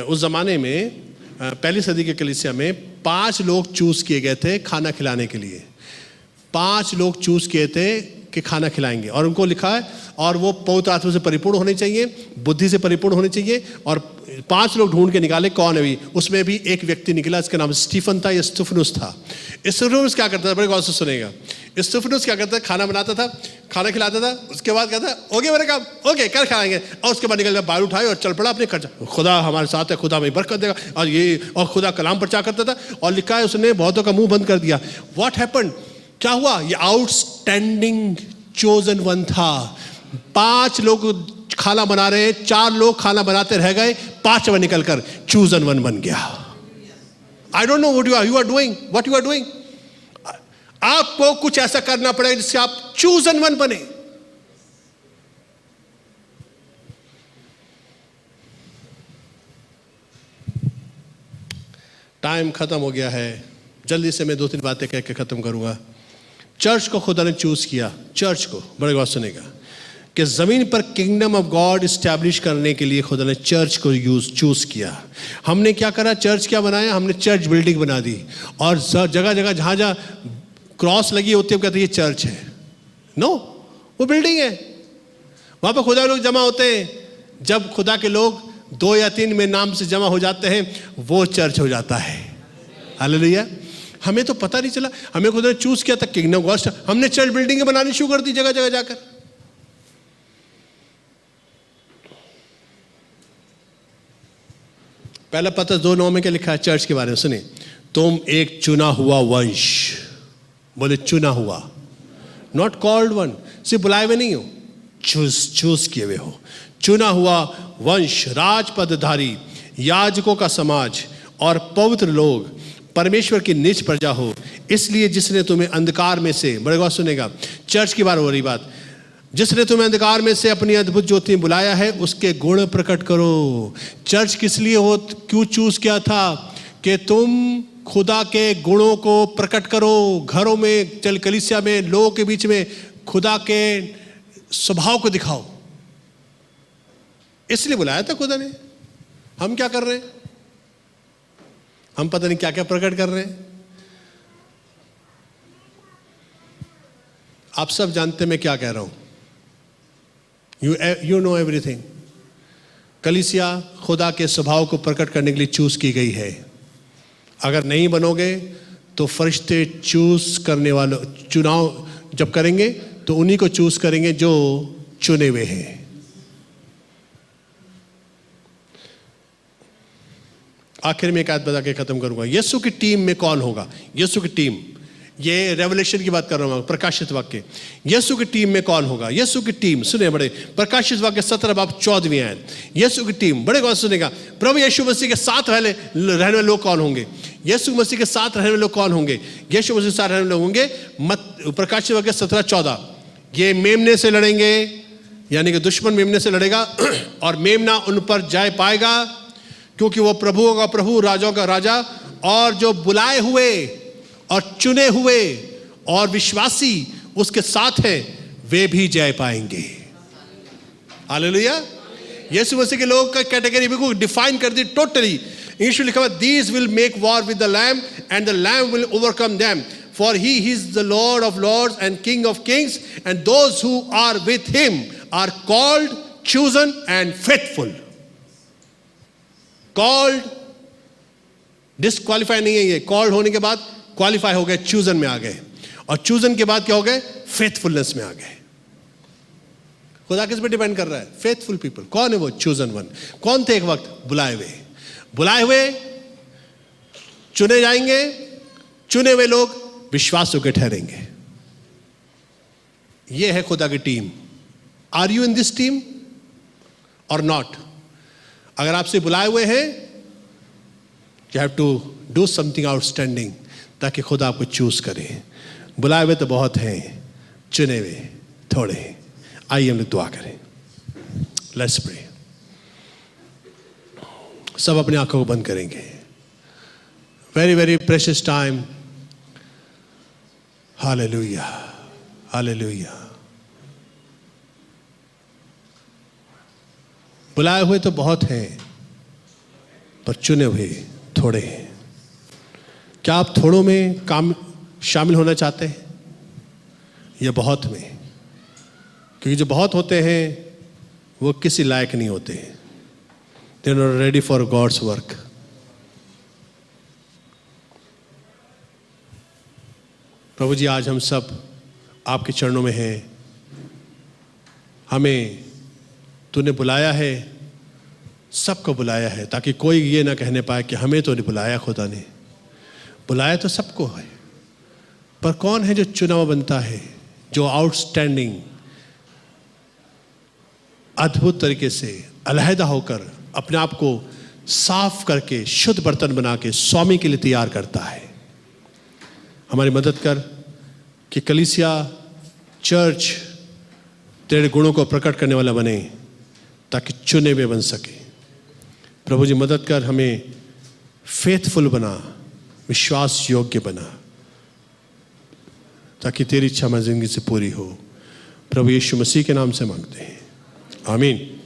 उस ज़माने में पहली सदी के कलीसिया में 5 लोग चूज किए गए थे खाना खिलाने के लिए। 5 लोग चूज किए थे कि खाना खिलाएंगे, और उनको लिखा है और वो पवित्र आत्मा से परिपूर्ण होने चाहिए, बुद्धि से परिपूर्ण होने चाहिए। और 5 लोग ढूंढ के निकाले कौन है भी। उसमें भी एक व्यक्ति निकला, इसका नाम स्टीफन था या स्टुफनुस था। स्टुफनुस क्या करता था? बड़े गौर से सुनेगा। स्टुफनुस क्या करता था? खाना बनाता था, खाना खिलाता था, उसके बाद कहता ओके मेरे काम, ओके कल खाएंगे, और उसके बाद निकल गया, बाल उठाए और चल पड़ा अपने खर्चा। खुदा हमारे साथ है, खुदा हमें बरकत देगा, और ये, और खुदा कलाम प्रचार करता था। और लिखा है उसने बहुतों का मुंह बंद कर दिया। What happened? क्या हुआ? ये आउटस्टैंडिंग चोजन वन था। 5 लोग खाना बना रहे हैं, 4 लोग खाना बनाते रह गए, 5वां निकलकर चूजन वन बन गया। I don't know what you are doing. आपको कुछ ऐसा करना पड़ेगा जिससे आप चूजन वन बने। टाइम खत्म हो गया है, जल्दी से मैं 2-3 बातें कह के खत्म करूंगा। चर्च को खुदा ने चूज किया, चर्च को, बड़े गौर सुनेगा, कि जमीन पर किंगडम ऑफ गॉड इस्टेब्लिश करने के लिए खुदा ने चर्च को चूज किया। हमने क्या करा? चर्च क्या बनाया? हमने चर्च बिल्डिंग बना दी, और जगह जगह जहां जहां क्रॉस लगी होती है कहते हैं ये चर्च है। नो, वो बिल्डिंग है। वहां पर खुदा लोग जमा होते हैं। जब खुदा के लोग 2 या 3 में नाम से जमा हो जाते हैं, वो चर्च हो जाता है। हालेलुया। हमें तो पता नहीं चला, हमें खुदा ने चूज किया था किंगडम गॉड, हमने चर्च बिल्डिंग बनानी शुरू कर दी जगह जगह जाकर। पहला पत्र 2:9 में क्या लिखा है चर्च के बारे में? सुनिए, तुम एक चुना हुआ वंश, बोले चुना हुआ, नॉट कॉल्ड वन, सिर्फ बुलाए हुए नहीं हो, चूज किए हुए हो। चुना हुआ वंश, राजपदधारी, याजकों का समाज और पवित्र लोग, परमेश्वर की निज प्रजा हो। इसलिए जिसने तुम्हें अंधकार में से, बड़े गौर सुनेगा, चर्च की बार हो रही बात, जिसने तुम्हें अंधकार में से अपनी अद्भुत ज्योति में बुलाया है उसके गुण प्रकट करो। चर्च किस लिए हो, क्यों चूज किया था? कि तुम खुदा के गुणों को प्रकट करो, घरों में, चल कलीसिया में, लोगों के बीच में खुदा के स्वभाव को दिखाओ। इसलिए बुलाया था खुदा ने। हम क्या कर रहे हैं? हम पता नहीं क्या क्या प्रकट कर रहे हैं। आप सब जानते मैं क्या कह रहा हूं। You know everything. कलीसिया खुदा के स्वभाव को प्रकट करने के लिए चूज की गई है। अगर नहीं बनोगे तो फरिश्ते चूज करने वालों, चुनाव जब करेंगे तो उन्हीं को चूज करेंगे जो चुने हुए हैं। आखिर में एक बात बता के खत्म करूंगा। यीशु की टीम में कौन होगा? यीशु की टीम, ये रेवलेशन की बात कर रहा हूं, प्रकाशित वाक्य। यीशु की टीम में कौन होगा? यीशु की टीम, सुने बड़े, प्रकाशित वाक्य 17 बाब 14वीं आयत। यीशु की टीम, बड़े गौर सुनेगा। प्रभु यीशु मसीह के साथ रहने वाले लोग कौन होंगे? यीशु मसीह के साथ रहने वाले लोग कौन होंगे? यीशु मसीह के साथ रहने वाले लोग होंगे प्रकाशित वाक्य 17-14। ये मेमने से लड़ेंगे, यानी कि दुश्मन मेमने से लड़ेगा और मेमना उन पर जय पाएगा, क्योंकि वो प्रभुओं का प्रभु, राजाओं का राजा, और जो बुलाए हुए और चुने हुए और विश्वासी उसके साथ हैं वे भी जय पाएंगे। हालेलुया। यीशु मसीह के लोग का कैटेगरी बिल्कुल डिफाइन कर दी टोटली। इंग्लिश में लिखा हुआ, these will make war with the lamb and the lamb will overcome them, for he is the Lord of lords and king of kings, and those who are with him are called, chosen and faithful. Called, disqualify नहीं है ये। Called होने के बाद qualify हो गए, chosen में आ गए, और चूजन के बाद क्या हो गए? फेथफुलनेस में आ गए। खुदा किस पे डिपेंड कर रहा है? Faithful people. कौन है वो चूजन वन? कौन थे एक वक्त? बुलाए हुए। बुलाए हुए चुने जाएंगे, चुने हुए लोग विश्वासों के ठहरेंगे। ये है खुदा की team. Are you in this team और नॉट? अगर आपसे बुलाए हुए हैं, you have to do something outstanding ताकि खुदा आपको चूज करे। बुलाए हुए तो बहुत हैं, चुने हुए थोड़े हैं। आइए हम लोग दुआ करें। Let's pray. सब अपनी आंखों को बंद करेंगे। Very very precious time. Hallelujah, hallelujah. बुलाए हुए तो बहुत हैं, पर चुने हुए थोड़े हैं। क्या आप थोड़ों में काम शामिल होना चाहते हैं या बहुत में? क्योंकि जो बहुत होते हैं वो किसी लायक नहीं होते। They are not ready for God's work. प्रभु जी, आज हम सब आपके चरणों में हैं। हमें तूने बुलाया है, सबको बुलाया है, ताकि कोई ये ना कहने पाए कि हमें तो नहीं बुलाया। खुदा ने बुलाया तो सबको है, पर कौन है जो चुनाव बनता है, जो आउटस्टैंडिंग अद्भुत तरीके से अलहदा होकर अपने आप को साफ करके शुद्ध बर्तन बना के स्वामी के लिए तैयार करता है। हमारी मदद कर कि कलीसिया, चर्च तेरे गुणों को प्रकट करने वाला बने, ताकि चुने हुए बन सके। प्रभु जी मदद कर, हमें फेथफुल बना, विश्वास योग्य बना, ताकि तेरी इच्छा हमारी जिंदगी से पूरी हो। प्रभु यीशु मसीह के नाम से मांगते हैं, आमीन।